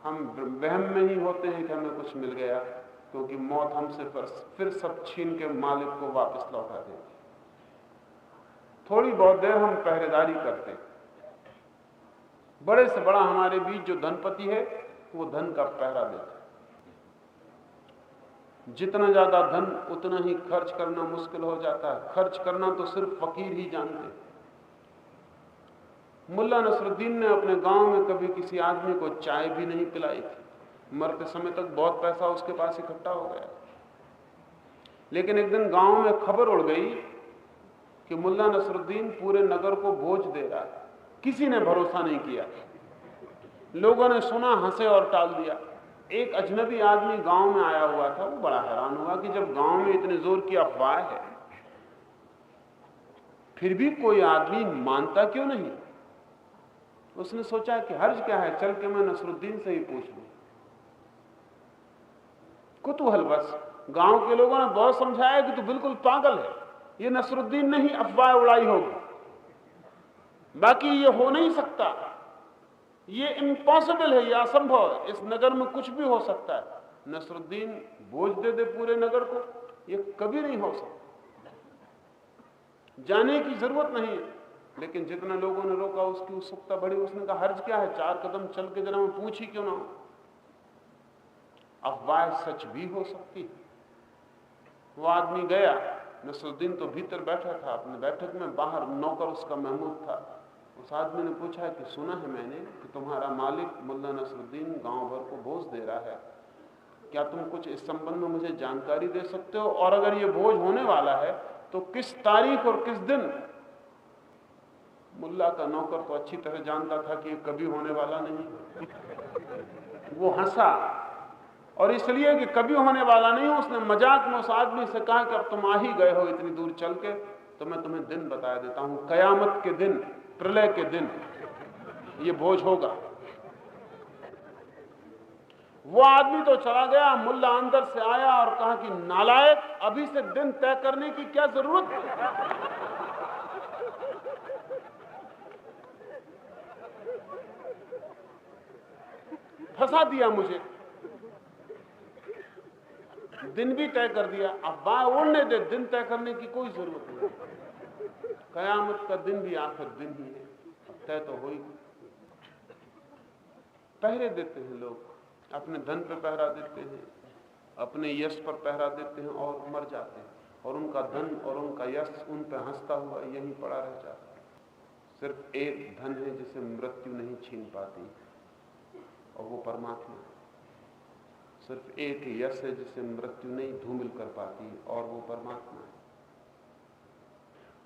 हम वहम में ही होते हैं कि हमें कुछ मिल गया, क्योंकि मौत हमसे फिर सब छीन के मालिक को वापस लौटा देती। थोड़ी बहुत देर हम पहरेदारी करते हैं। बड़े से बड़ा हमारे बीच जो धनपति है वो धन का पहरा देता है। जितना ज्यादा धन उतना ही खर्च करना मुश्किल हो जाता है। खर्च करना तो सिर्फ फकीर ही जानते हैं। मुल्ला नसरुद्दीन ने अपने गांव में कभी किसी आदमी को चाय भी नहीं पिलाई थी। मरते समय तक बहुत पैसा उसके पास इकट्ठा हो गया, लेकिन एक दिन गांव में खबर उड़ गई कि मुल्ला नसरुद्दीन पूरे नगर को भोज दे रहा है। किसी ने भरोसा नहीं किया। लोगों ने सुना, हंसे और टाल दिया। एक अजनबी आदमी गांव में आया हुआ था। वो बड़ा हैरान हुआ कि जब गांव में इतने जोर की अफवाह है फिर भी कोई आदमी मानता क्यों नहीं। उसने सोचा कि हर्ज क्या है, चल के मैं नसरुद्दीन से ही पूछ लूं। कुतूहलवश गांव के लोगों ने बहुत समझाया कि तू बिल्कुल पागल है, ये नसरुद्दीन ने ही अफवाह उड़ाई होगी, बाकी ये हो नहीं सकता, ये इम्पॉसिबल है, ये असंभव है, इस नगर में कुछ भी हो सकता है। नसरुद्दीन बोझ दे दे पूरे नगर को, ये कभी नहीं हो सकता, जाने की जरूरत नहीं है। लेकिन जितने लोगों ने रोका उसकी उत्सुकता बढ़ी। उसने कहा हर्ज क्या है, 4 कदम चल के जरा मैं पूछ ही क्यों ना हो, अफवाह सच भी हो सकती है। वो आदमी गया। नसरुद्दीन तो भीतर बैठा था अपने बैठक में, बाहर नौकर उसका महमूद था। उस आदमी ने पूछा कि सुना है मैंने कि तुम्हारा मालिक मुल्ला नसरुद्दीन गांव भर को बोझ दे रहा है, क्या तुम कुछ इस संबंध में मुझे जानकारी दे सकते हो, और अगर ये बोझ होने वाला है तो किस तारीख और किस दिन। मुल्ला का नौकर तो अच्छी तरह जानता था कि ये कभी होने वाला नहीं। वो हंसा, और इसलिए कि कभी होने वाला नहीं, उसने मजाक में उस आदमी से कहा कि अब तुम आ ही गए हो इतनी दूर चल के, तो मैं तुम्हें दिन बता देता हूं, कयामत के दिन, प्रलय के दिन ये बोझ होगा। वो आदमी तो चला गया। मुल्ला अंदर से आया और कहा कि नालायक, अभी से दिन तय करने की क्या जरूरत है। फंसा दिया मुझे, दिन भी तय कर दिया, अब बात उड़ने दे, दिन तय करने की कोई जरूरत नहीं। कयामत का दिन भी आखिर दिन ही है, तय तो हो ही। पहरे देते हैं लोग, अपने धन पर पहरा देते हैं, अपने यश पर पहरा देते हैं और मर जाते हैं, और उनका धन और उनका यश उन पर हंसता हुआ यहीं पड़ा रह जाता है। सिर्फ एक धन है जिसे मृत्यु नहीं छीन पाती, और वो परमात्मा है। सिर्फ एक यश है जिसे मृत्यु नहीं धूमिल कर पाती, और वो परमात्मा है।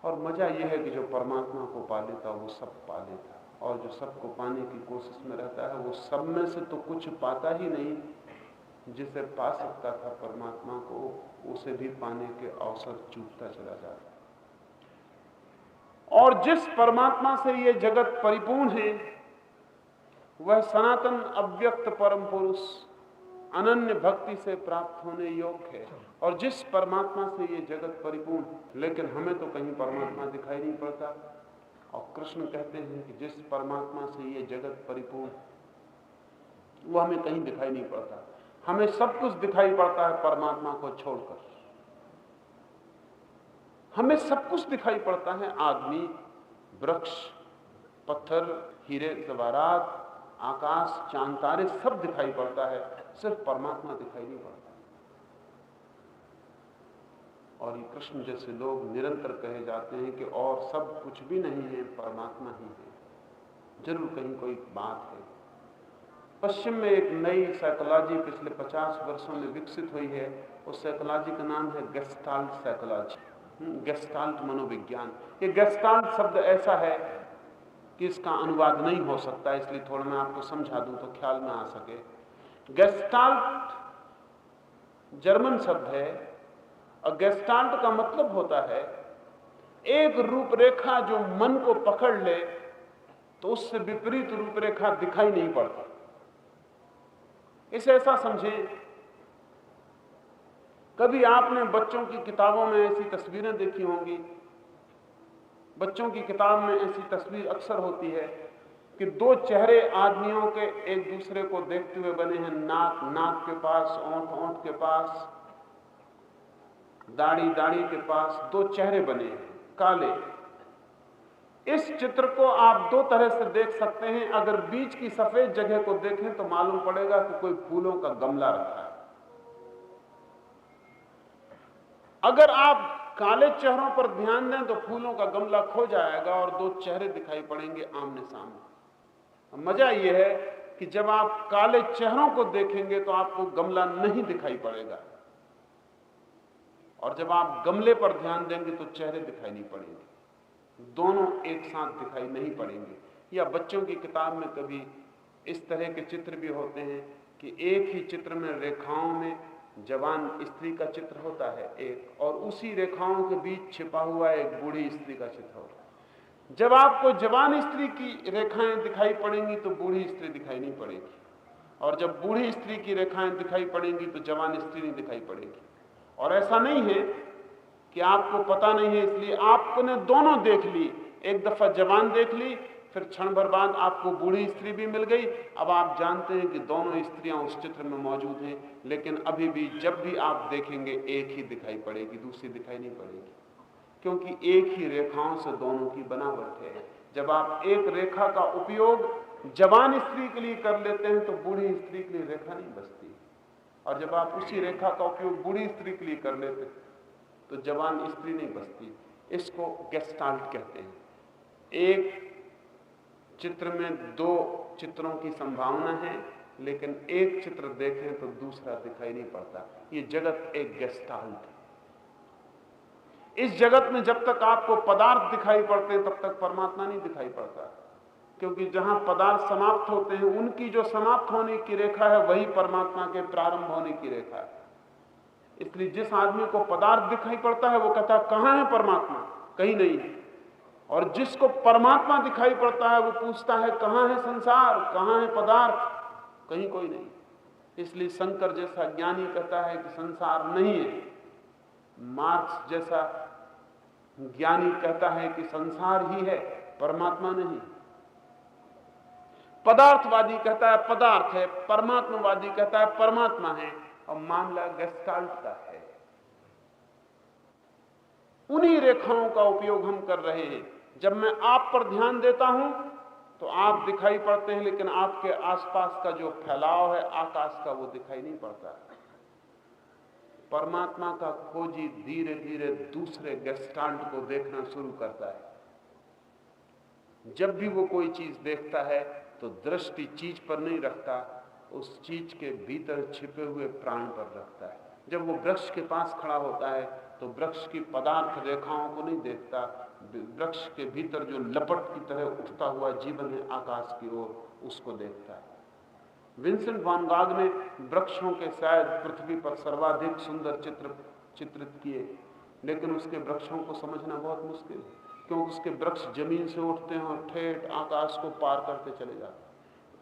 और मजा यह है कि जो परमात्मा को पा लेता वो सब पा लेता, और जो सबको पाने की कोशिश में रहता है वो सब में से तो कुछ पाता ही नहीं। जिसे पा सकता था परमात्मा को, उसे भी पाने के अवसर चूकता चला जाता। और जिस परमात्मा से ये जगत परिपूर्ण है वह सनातन अव्यक्त परम पुरुष अनन्य भक्ति से प्राप्त होने योग्य है। और जिस परमात्मा से ये जगत परिपूर्ण, लेकिन हमें तो कहीं परमात्मा दिखाई नहीं पड़ता। और कृष्ण कहते हैं कि जिस परमात्मा से ये जगत परिपूर्ण वो हमें कहीं दिखाई नहीं पड़ता। हमें सब कुछ दिखाई पड़ता है परमात्मा को छोड़कर। हमें सब कुछ दिखाई पड़ता है, आदमी, वृक्ष, पत्थर, हीरे जवाहरात, आकाश, चांद तारे, सब दिखाई पड़ता है, सिर्फ परमात्मा दिखाई नहीं पड़ता। और ये कृष्ण जैसे लोग निरंतर कहे जाते हैं कि और सब कुछ भी नहीं है, परमात्मा ही है। जरूर कहीं कोई बात है। पश्चिम में एक नई साइकोलॉजी पिछले 50 वर्षों में विकसित हुई है। उस साइकोलॉजी का नाम है गेस्टाल्ट साइकोलॉजी, गेस्टाल्ट मनोविज्ञान। ये गेस्टाल्ट शब्द ऐसा है कि इसका अनुवाद नहीं हो सकता, इसलिए थोड़ा मैं आपको समझा दूं तो ख्याल में आ सके। गेस्टाल्ट जर्मन शब्द है, और गेस्टाल्ट का मतलब होता है एक रूपरेखा जो मन को पकड़ ले तो उससे विपरीत रूपरेखा दिखाई नहीं पड़ती। इसे ऐसा समझें, कभी आपने बच्चों की किताबों में ऐसी तस्वीरें देखी होंगी। बच्चों की किताब में ऐसी तस्वीर अक्सर होती है कि दो चेहरे आदमियों के एक दूसरे को देखते हुए बने हैं। नाक नाक के पास, ओंठ ओंठ के पास, दाढ़ी दाढ़ी के पास, दो चेहरे बने हैं काले। इस चित्र को आप दो तरह से देख सकते हैं। अगर बीच की सफेद जगह को देखें तो मालूम पड़ेगा कि कोई फूलों का गमला रखा है। अगर आप काले चेहरों पर ध्यान दें तो फूलों का गमला खो जाएगा और दो चेहरे दिखाई पड़ेंगे आमने सामने। मजा यह है कि जब आप काले चेहरों को देखेंगे तो आपको गमला नहीं दिखाई पड़ेगा, और जब आप गमले पर ध्यान देंगे तो चेहरे दिखाई नहीं पड़ेंगे। दोनों एक साथ दिखाई नहीं पड़ेंगे। या बच्चों की किताब में कभी इस तरह के चित्र भी होते हैं कि एक ही चित्र में रेखाओं में जवान स्त्री का चित्र होता है एक, और उसी रेखाओं के बीच छिपा हुआ एक बूढ़ी स्त्री का चित्र होता है। जब आपको जवान स्त्री की रेखाएं दिखाई पड़ेंगी तो बूढ़ी स्त्री दिखाई नहीं पड़ेगी, और जब बूढ़ी स्त्री की रेखाएं दिखाई पड़ेंगी तो जवान स्त्री नहीं दिखाई पड़ेगी। और ऐसा नहीं है कि आपको पता नहीं है इसलिए आपने दोनों देख ली, एक दफा जवान देख ली, फिर क्षण भर बाद आपको बूढ़ी स्त्री भी मिल गई। अब आप जानते हैं कि दोनों स्त्रियां उस चित्र में मौजूद हैं, लेकिन अभी भी जब भी आप देखेंगे एक ही दिखाई पड़ेगी, दूसरी दिखाई नहीं पड़ेगी, क्योंकि एक ही रेखाओं से दोनों की बनावट है। जब आप एक रेखा का उपयोग जवान स्त्री के लिए कर लेते हैं तो बूढ़ी स्त्री के लिए रेखा नहीं बचती, और जब आप उसी रेखा का उपयोग बूढ़ी स्त्री के लिए कर लेते हैं तो जवान स्त्री नहीं बचती। इसको गेस्टाल्ट कहते हैं। एक चित्र में दो चित्रों की संभावना है, लेकिन एक चित्र देखें तो दूसरा दिखाई नहीं पड़ता। ये जगत एक गेस्टाल्ट है। इस जगत में जब तक आपको पदार्थ दिखाई पड़ते हैं तब तक परमात्मा नहीं दिखाई पड़ता, क्योंकि जहां पदार्थ समाप्त होते हैं उनकी जो समाप्त होने की रेखा है वही परमात्मा के प्रारंभ होने की रेखा है। इसलिए जिस आदमी को पदार्थ दिखाई पड़ता है वो कहता है कहां है परमात्मा, कहीं नहीं है। और जिसको परमात्मा दिखाई पड़ता है वो पूछता है कहां है संसार, कहां है पदार्थ, कहीं कोई नहीं। इसलिए शंकर जैसा ज्ञानी कहता है कि संसार नहीं है, मार्क्स जैसा ज्ञानी कहता है कि संसार ही है, परमात्मा नहीं। पदार्थवादी कहता है पदार्थ है, परमात्मावादी कहता है परमात्मा है, और मामला गेस्टाल्ट का है। उन्हीं रेखाओं का उपयोग हम कर रहे हैं। जब मैं आप पर ध्यान देता हूं तो आप दिखाई पड़ते हैं, लेकिन आपके आसपास का जो फैलाव है आकाश का वो दिखाई नहीं पड़ता। परमात्मा का खोजी धीरे धीरे दूसरे गेस्टाल्ट को देखना शुरू करता है। जब भी वो कोई चीज देखता है तो दृष्टि चीज पर नहीं रखता, उस चीज के भीतर छिपे हुए प्राण पर रखता है। जब वो वृक्ष के पास खड़ा होता है तो वृक्ष की पदार्थ रेखाओं को नहीं देखता, वृक्ष के भीतर जो लपट की तरह उठता हुआ जीवन है आकाश की ओर, उसको देखता है। विंसेंट वैन गॉग ने वृक्षों के शायद पृथ्वी पर सर्वाधिक सुंदर चित्र चित्रित किए, लेकिन उसके वृक्षों को समझना बहुत मुश्किल है, क्योंकि उसके वृक्ष जमीन से उठते हैं और ठेठ आकाश को पार करते चले जाते हैं।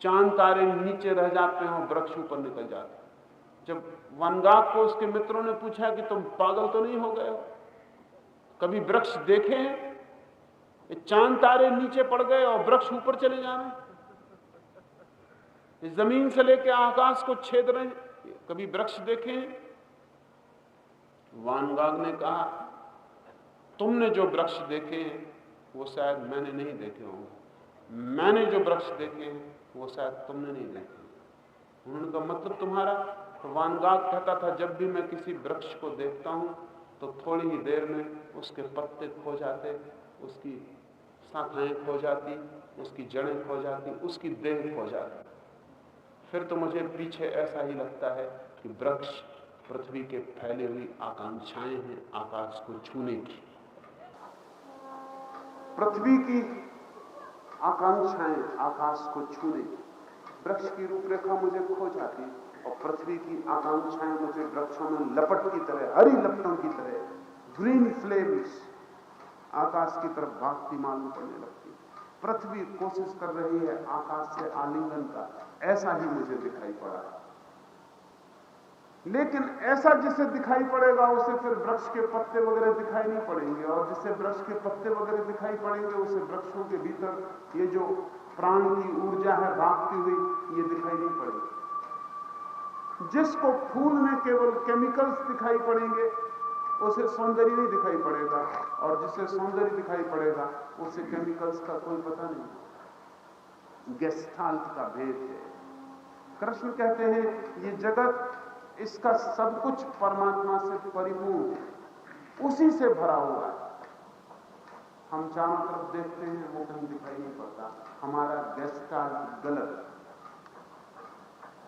चांद तारे नीचे रह जाते हैं और वृक्ष ऊपर निकल जाते हैं। जब वैन गॉग को उसके मित्रों ने पूछा कि तुम पागल तो नहीं हो गए हो, कभी वृक्ष देखे हैं? चांद तारे नीचे पड़ गए और वृक्ष ऊपर चले जा रहे हैं, जमीन से लेकर आकाश को छेद रहे हैं, कभी वृक्ष देखे हैं? वैन गॉग ने कहा तुमने जो वृक्ष देखे हैं वो शायद मैंने नहीं देखे होंगे, मैंने जो वृक्ष देखे हैं वो शायद तुमने नहीं देखे। उन्होंने कहा मतलब तुम्हारा? तो वैन गॉग कहता था जब भी मैं किसी वृक्ष को देखता हूं तो थोड़ी ही देर में उसके पत्ते खो जाते, उसकी शाखाएं खो जाती, उसकी जड़ें खो जाती, उसकी देह खो जाती। फिर तो मुझे पीछे ऐसा ही लगता है कि वृक्ष पृथ्वी के फैले हुई आकांक्षाएं हैं आकाश को छूने की। पृथ्वी की आकांक्षाएं आकाश को छूने की, वृक्ष की रूपरेखा मुझे खो जाती और पृथ्वी की आकांक्षाएं मुझे वृक्षों में लपट की तरह, हरी लपटों की तरह, ग्रीन फ्लेम्स आकाश की तरफ भागती मालूम पड़ने लगती। पृथ्वी कोशिश कर रही है आकाश से आलिंगन का, ऐसा ही मुझे दिखाई पड़ा। लेकिन ऐसा जिसे दिखाई पड़ेगा उसे फिर वृक्ष के पत्ते वगैरह दिखाई नहीं पड़ेंगे, और जिसे वृक्ष के पत्ते वगैरह दिखाई पड़ेंगे उसे वृक्षों के भीतर ये जो प्राण की ऊर्जा है भागती हुई ये दिखाई नहीं पड़ेगी। जिसको फूल में केवल केमिकल्स दिखाई पड़ेंगे उसे सौंदर्य नहीं दिखाई पड़ेगा, और जिसे सौंदर्य दिखाई पड़ेगा उसे केमिकल्स का कोई पता नहीं। गेस्टाल्ट का भेद है। कृष्ण कहते हैं ये जगत, इसका सब कुछ परमात्मा से परिपूर्ण है, उसी से भरा हुआ है। हम चारों तरफ देखते हैं वो कहीं दिखाई नहीं पड़ता। हमारा गेस्टाल्ट गलत,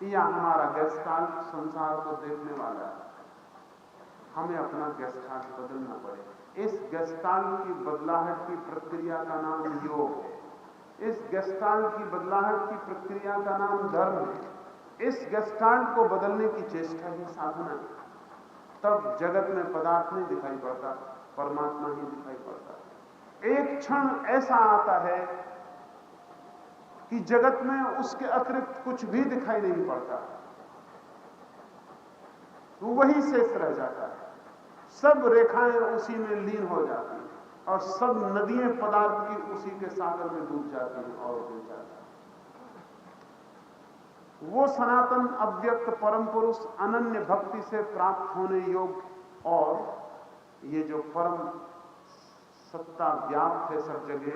या हमारा गेस्टाल्ट संसार को देखने वाला है। हमें अपना गेस्टाल्ट बदलना पड़ेगा। इस गेस्टाल्ट की बदलाहट की प्रक्रिया का नाम योग है। इस गेस्टाल्ट की बदलाहट की प्रक्रिया का नाम धर्म है। इस गेस्टाल्ट को बदलने की चेष्टा ही साधना है। तब जगत में पदार्थ नहीं दिखाई पड़ता, परमात्मा ही दिखाई पड़ता। एक क्षण ऐसा आता है कि जगत में उसके अतिरिक्त कुछ भी दिखाई नहीं पड़ता, तो वही शेष रह जाता है। सब रेखाएं उसी में लीन हो जाती हैं और सब नदियां पदार्थ की उसी के सागर में डूब जाती हैं और डूब जाती हैं। वो सनातन अव्यक्त परम पुरुष अनन्य भक्ति से प्राप्त होने योग्य और ये जो परम सत्ता व्याप्त है सब जगह,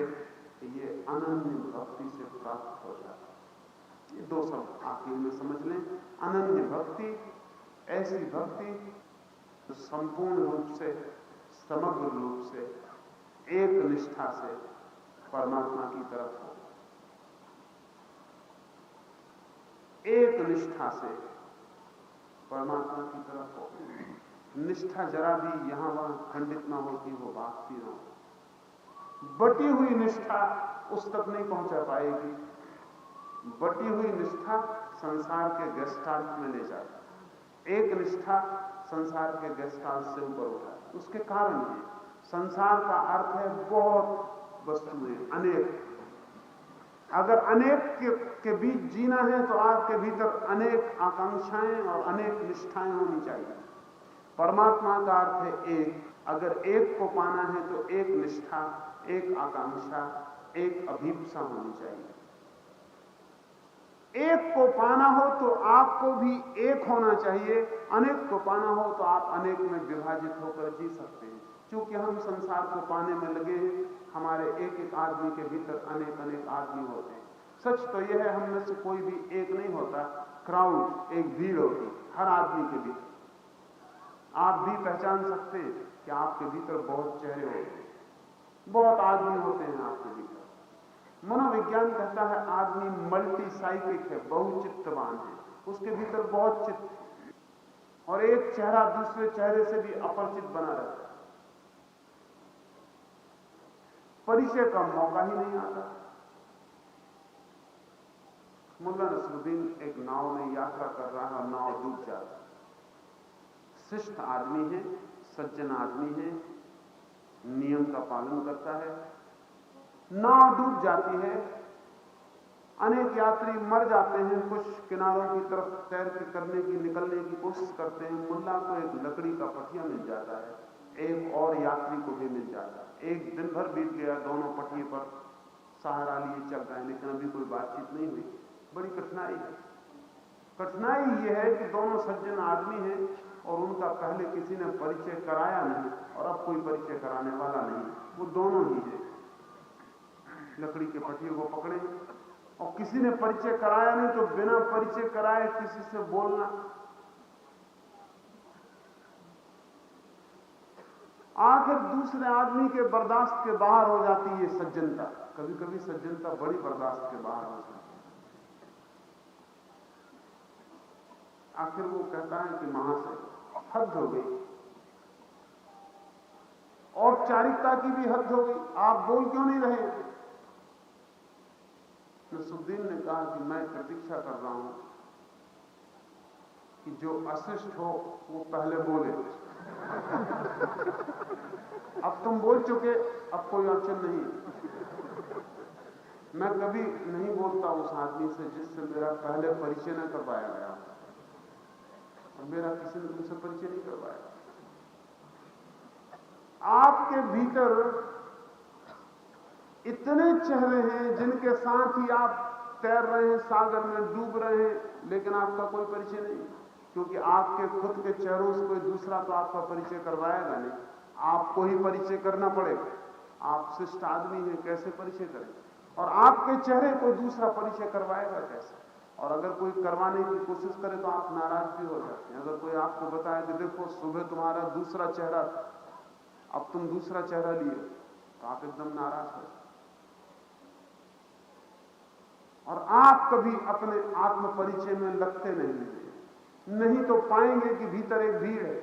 ये अनन्य भक्ति से प्राप्त हो जाता है। ये दो शब्द आखिर में समझ लें। अनन्य भक्ति, ऐसी भक्ति जो संपूर्ण रूप से, समग्र रूप से, एक निष्ठा से परमात्मा की तरफ हो, एक निष्ठा से परमात्मा की तरफ हो। निष्ठा जरा भी यहां वहां खंडित ना होती, वो भागती ना हो। बटी हुई निष्ठा उस तक नहीं पहुंचा पाएगी। बटी हुई निष्ठा संसार के गेस्टाल्ट में ले जाती, एक निष्ठा संसार के गेस्टाल्ट से ऊपर उठाती। उसके कारण ये संसार का अर्थ है बहुत वस्तुएं, अनेक। अगर अनेक के बीच जीना है तो आपके भीतर अनेक आकांक्षाएं और अनेक निष्ठाएं होनी चाहिए। परमात्मा का अर्थ है एक। अगर एक को पाना है तो एक निष्ठा, एक आकांक्षा, एक अभीप्सा होनी चाहिए। एक को पाना हो तो आपको भी एक होना चाहिए, अनेक को पाना हो तो आप अनेक में विभाजित होकर जी सकते हैं। क्योंकि हम संसार को पाने में लगे हैं, हमारे एक एक आदमी के भीतर अनेक अनेक आदमी होते हैं। सच तो यह है, हम में से कोई भी एक नहीं होता, क्राउड, एक भीड़ होती हर आदमी के भीतर। आप भी पहचान सकते हैं कि आपके भीतर बहुत चेहरे होते हैं, बहुत आदमी होते हैं आपके भीतर। मनोविज्ञान कहता है आदमी मल्टी साइकिक है, बहुचित्तवान है, उसके भीतर बहुत चित्त, और एक चेहरा दूसरे चेहरे से भी अपरिचित बना रहता है। परिचय का मौका ही नहीं आता। मुल्ला नसरुद्दीन एक नाव में यात्रा कर रहा है, नाव डूब जाती। शिष्ट आदमी है, सज्जन आदमी है, नियम का पालन करता है। नाव डूब जाती है, अनेक यात्री मर जाते हैं, कुछ किनारों की तरफ तैर के करने की, निकलने की कोशिश करते हैं। मुल्ला को एक लकड़ी का पटिया मिल जाता है, एक और यात्री को भी मिल जाता है। एक दिन भर बीत गया, दोनों पटिए पर सहारा लिए चल रहे हैं, लेकिन अभी कोई बातचीत नहीं हुई। बड़ी कठिनाई है। कठिनाई यह है कि दोनों सज्जन आदमी हैं और उनका पहले किसी ने परिचय कराया नहीं और अब कोई परिचय कराने वाला नहीं। वो दोनों ही हैं, लकड़ी के पटिए को पकड़े और किसी ने परिचय कराया नहीं, तो बिना परिचय कराए किसी से बोलना। आखिर दूसरे आदमी के बर्दाश्त के बाहर हो जाती है सज्जनता। कभी कभी सज्जनता बड़ी बर्दाश्त के बाहर हो जाती है। आखिर वो कहता है कि महाशय हद हो गई, औपचारिकता की भी हद हो गई, आप बोल क्यों नहीं रहे? नसरुद्दीन ने कहा कि मैं प्रतीक्षा कर रहा हूं कि जो अशिष्ट हो वो पहले बोले। अब तुम बोल चुके, अब कोई अड़चन नहीं। मैं कभी नहीं बोलता उस आदमी से जिससे मेरा पहले परिचय न करवाया गया, और मेरा किसी ने तुमसे परिचय नहीं करवाया। आपके भीतर इतने चेहरे हैं जिनके साथ ही आप तैर रहे हैं, सागर में डूब रहे हैं, लेकिन आपका कोई परिचय नहीं, क्योंकि आपके खुद के चेहरों से कोई दूसरा तो आपका परिचय करवाएगा नहीं, आपको ही परिचय करना पड़ेगा। आप शिष्ट आदमी हैं, कैसे परिचय करें? और आपके चेहरे कोई दूसरा परिचय करवाएगा कैसे? और अगर कोई करवाने की कोशिश करे तो आप नाराज भी हो जाते हैं। अगर कोई आपको बताए कि देखो सुबह तुम्हारा दूसरा चेहरा, अब तुम दूसरा चेहरा लिए, तो आप एकदम नाराज हो जाते। और आप कभी अपने आत्म परिचय में लगते नहीं तो पाएंगे कि भीतर एक भीड़ है।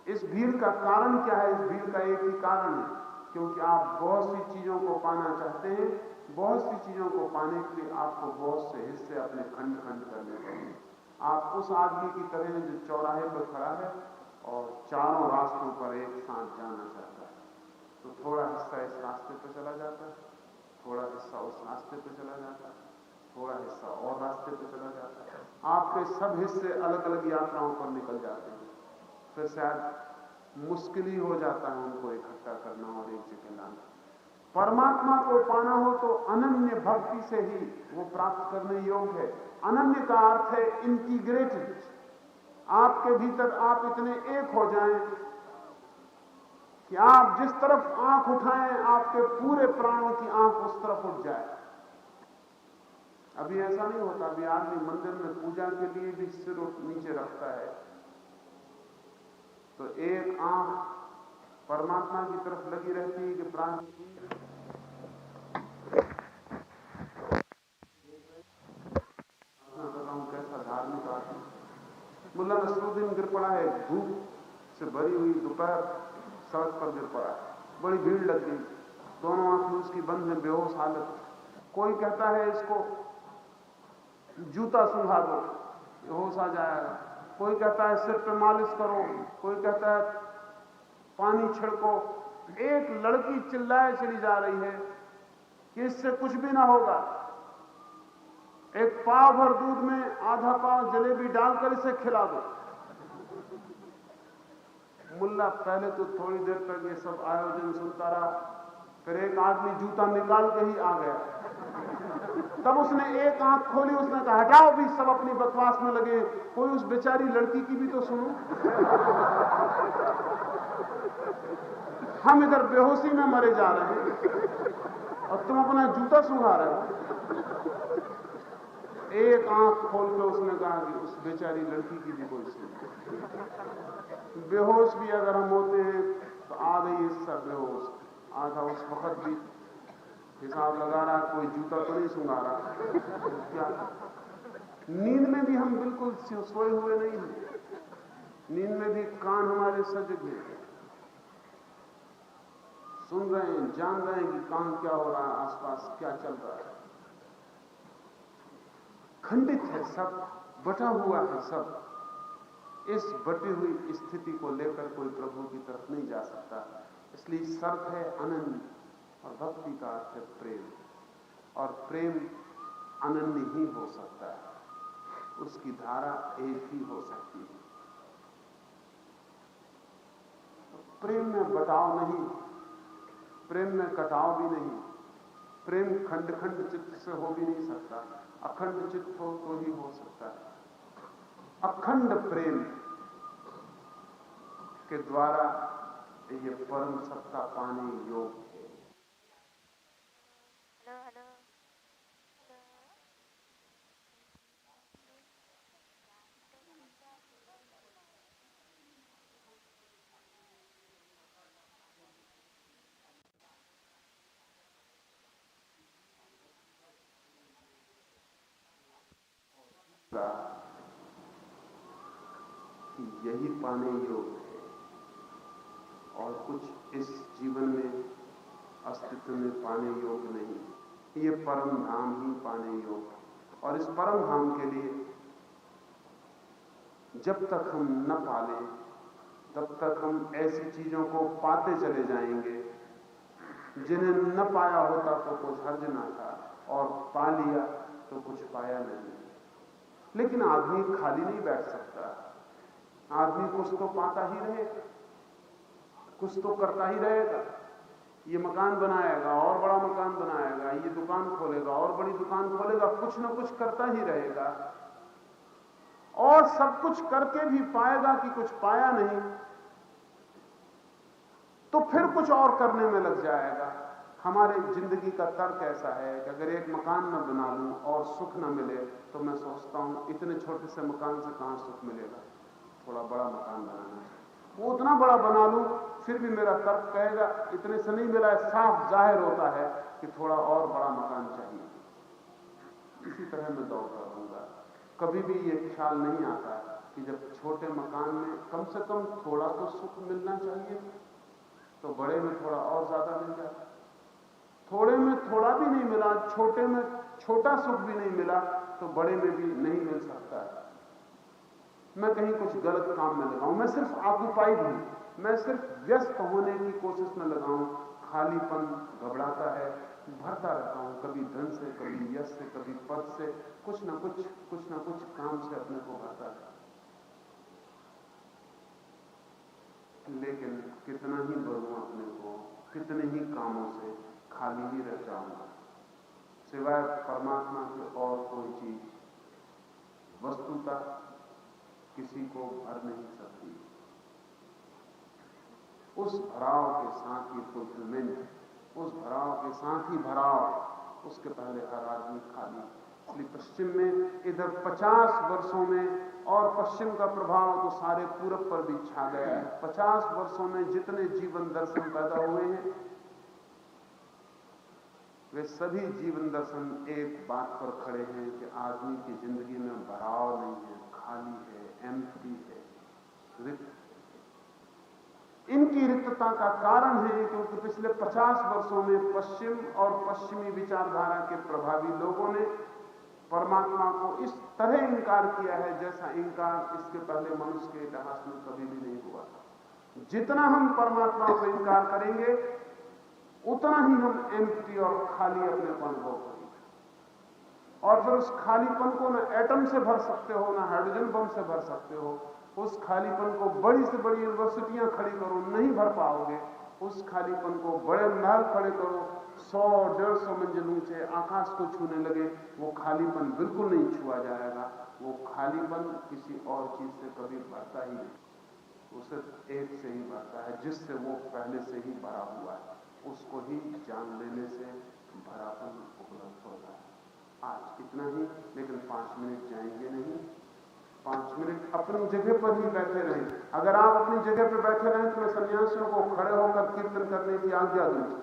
इस भीड़ का कारण क्या है? इस भीड़ का एक ही कारण है, क्योंकि आप बहुत सी चीजों को पाना चाहते हैं। बहुत सी चीजों को पाने के लिए आपको बहुत से हिस्से अपने खंड खंड करने पड़ेंगे। आप उस आदमी की तरह हैं जो चौराहे पर खड़ा है और चारों रास्तों पर एक साथ जाना चाहता है। तो थोड़ा हिस्सा इस रास्ते पर चला जाता है, थोड़ा हिस्सा उस रास्ते पर चला जाता है, थोड़ा हिस्सा और रास्ते पर चला जाता है। आपके सब हिस्से अलग अलग यात्राओं पर निकल जाते हैं। फिर शायद मुश्किल ही हो जाता है उनको इकट्ठा करना और एक जगह लाना। परमात्मा को पाना हो तो अनन्य भक्ति से ही वो प्राप्त करने योग्य है। अनन्य का अर्थ है इंटीग्रेटेड। आपके भीतर आप इतने एक हो जाएं कि आप जिस तरफ आंख उठाएं आपके पूरे प्राणों की आंख उस तरफ उठ जाए। अभी ऐसा नहीं होता। अभी आदमी मंदिर में पूजा के लिए भी सिर नीचे रखता है तो एक आंख परमात्मा की तरफ लगी रहती है कि प्राण कैसा धार्मिक आदमी। मुल्ला नसरुद्दीन गिर पड़ा है, धूप से भरी हुई दोपहर सड़क पर गिर पड़ा, बड़ी भीड़ लग गई, दोनों आंखें उसकी बंद है, बेहोश हालत। कोई कहता है इसको जूता सुंघा दो, होश आ जाएगा। कोई कहता है सिर पे मालिश करो, कोई कहता है पानी छिड़को। एक लड़की चिल्लाए चली जा रही है कि इससे कुछ भी ना होगा, एक पाव भर दूध में आधा पाव जलेबी डालकर इसे खिला दो। मुल्ला पहले तो थोड़ी देर तक ये सब आयोजन सुनता रहा, फिर एक आदमी जूता निकाल के ही आ गया। तब उसने एक आंख खोली, उसने कहा हटाओ भी, सब अपनी बकवास में लगे, कोई उस बेचारी लड़की की भी तो सुनो। हम इधर बेहोशी में मरे जा रहे हैं और तुम अपना जूता सुंघा रहे हो। एक आंख खोल के उसने कहा कि उस बेचारी लड़की की भी कोई सुनो। बेहोश भी अगर हम होते हैं तो आधा ही हिस्सा बेहोश, आधा उस वक्त भी हिसाब लगा रहा, कोई जूता तो नहीं सुंघा रहा। क्या नींद में भी हम बिल्कुल सोए हुए नहीं हैं। नींद में भी कान हमारे सजग हैं, सुन रहे हैं, जान रहे हैं कि कान क्या हो रहा है, आसपास क्या चल रहा है। खंडित है सब, बटा हुआ है सब। इस बटी हुई स्थिति को लेकर कोई प्रभु की तरफ नहीं जा सकता। इसलिए शर्त है अनन्य, और भक्ति का अर्थ है प्रेम, और प्रेम अनन्य ही हो सकता है। उसकी धारा एक ही हो सकती है। प्रेम में बटाव नहीं, प्रेम में कटाव भी नहीं। प्रेम खंड खंड चित्त से हो भी नहीं सकता, अखंड चित्त हो तो ही हो सकता है। अखंड प्रेम के द्वारा ये परम सत्ता पाने योग्य है। कि यही पाने योग्य है और कुछ इस जीवन में अस्तित्व में पाने योग्य नहीं। ये परम धाम ही पाने योग्य, और इस परम धाम के लिए जब तक हम न पाले तब तक हम ऐसी चीजों को पाते चले जाएंगे जिन्हें न पाया होता तो कुछ हर्ज ना था, और पा लिया तो कुछ पाया नहीं। लेकिन आदमी खाली नहीं बैठ सकता। आदमी कुछ तो पाता ही रहेगा, कुछ तो करता ही रहेगा। ये मकान बनाएगा और बड़ा मकान बनाएगा, ये दुकान खोलेगा और बड़ी दुकान खोलेगा, कुछ ना कुछ करता ही रहेगा। और सब कुछ करके भी पाएगा कि कुछ पाया नहीं, तो फिर कुछ और करने में लग जाएगा। हमारे जिंदगी का तर्क ऐसा है कि अगर एक मकान में बना लूं और सुख न मिले तो मैं सोचता हूं इतने छोटे से मकान से कहां सुख मिलेगा, थोड़ा बड़ा मकान बनाना चाहिए। वो उतना बड़ा बना लूं फिर भी मेरा तर्क कहेगा इतने से नहीं मिला है। साफ जाहिर होता है कि थोड़ा और बड़ा मकान चाहिए। इसी तरह मैं दौड़ता रहूंगा। कभी भी ये ख्याल नहीं आता कि जब छोटे मकान में कम से कम थोड़ा तो सुख मिलना चाहिए, तो बड़े में थोड़ा और ज्यादा मिल जाता। थोड़े में थोड़ा भी नहीं मिला, छोटे में छोटा सुख भी नहीं मिला, तो बड़े में भी नहीं मिल सकता। मैं कहीं कुछ गलत काम में लगाऊं, मैं सिर्फ ऑक्युपाइड हूं, मैं सिर्फ व्यस्त होने की कोशिश में लगाऊं, खालीपन घबराता है, भरता रहता हूं, कभी धन से, कभी यश से, कभी पद से, कुछ ना कुछ काम से अपने को भरता है। लेकिन कितना ही भरूं अपने को, कितने ही कामों से खाली ही रह जाऊंगा, सिवाय परमात्मा की और कोई चीज वस्तुतः किसी को भर नहीं सकती। उस भराव के साथ ही फुलफिलमेंट, उस भराव के साथ ही भराव, उसके पहले हर आदमी खाली। इसलिए पश्चिम में इधर 50 वर्षों में, और पश्चिम का प्रभाव तो सारे पूरब पर भी छा गया है, 50 वर्षों में जितने जीवन दर्शन पैदा हुए हैं, वे सभी जीवन दर्शन एक बात पर खड़े हैं कि आदमी की जिंदगी में भराव नहीं है, खाली है, एम्प्टी है, रिक्त। इनकी रिक्तता का कारण है क्योंकि पिछले 50 वर्षों में पश्चिम और पश्चिमी विचारधारा के प्रभावी लोगों ने परमात्मा को इस तरह इंकार किया है जैसा इंकार इसके पहले मनुष्य के इतिहास में कभी भी नहीं हुआ था। जितना हम परमात्मा को इंकार करेंगे उतना ही हम एम्प्टी और खाली अपने को अनुभव करेंगे, और फिर उस खालीपन को ना एटम से भर सकते हो, ना हाइड्रोजन बम से भर सकते हो। उस खालीपन को बड़ी से बड़ी यूनिवर्सिटियां खड़ी करो, नहीं भर पाओगे। उस खालीपन को बड़े महल खड़े करो, 100-150 मंजिल ऊंचे, आकाश को छूने लगे, वो खालीपन बिल्कुल नहीं छुआ जाएगा। वो खालीपन किसी और चीज से कभी भरता ही नहीं, वो सिर्फ एक से ही भरता है, जिससे वो पहले से ही भरा हुआ है। उसको ही जान लेने से भरापन उपलब्ध होता है। आज इतना ही, लेकिन 5 मिनट जाएंगे नहीं। 5 मिनट अपनी जगह पर ही बैठे रहें। अगर आप अपनी जगह पर बैठे रहें तो मैं सन्यासियों को खड़े होकर कीर्तन करने की आज्ञा दूंगा।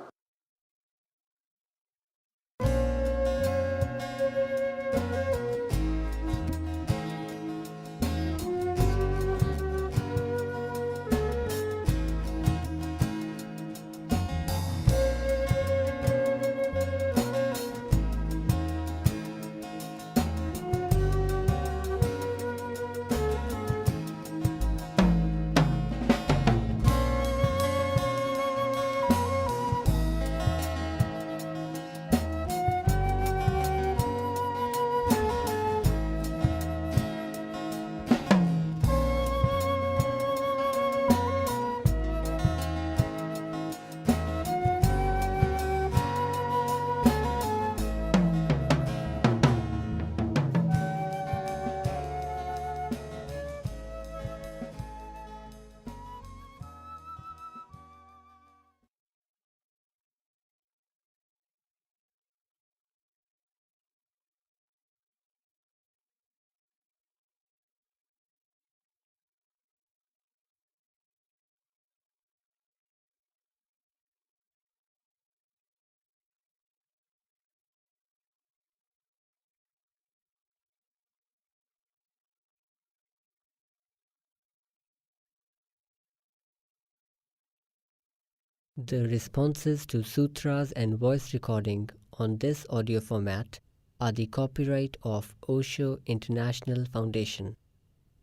The responses to sutras and voice recording on this audio format are the copyright of Osho International Foundation.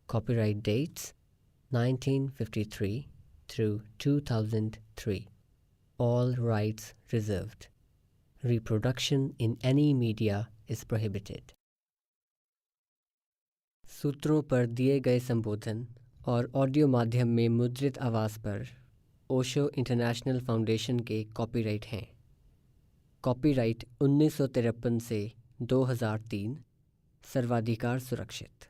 Copyright dates 1953 through 2003. All rights reserved. Reproduction in any media is prohibited. सूत्रों पर दिए गए संबोधन और ऑडियो माध्यम में मुद्रित आवाज़ पर ओशो इंटरनेशनल फाउंडेशन के कॉपीराइट हैं। कॉपीराइट 1953 से 2003, सर्वाधिकार सुरक्षित।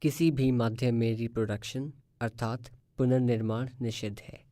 किसी भी माध्यम में रिप्रोडक्शन अर्थात पुनर्निर्माण निषिद्ध है।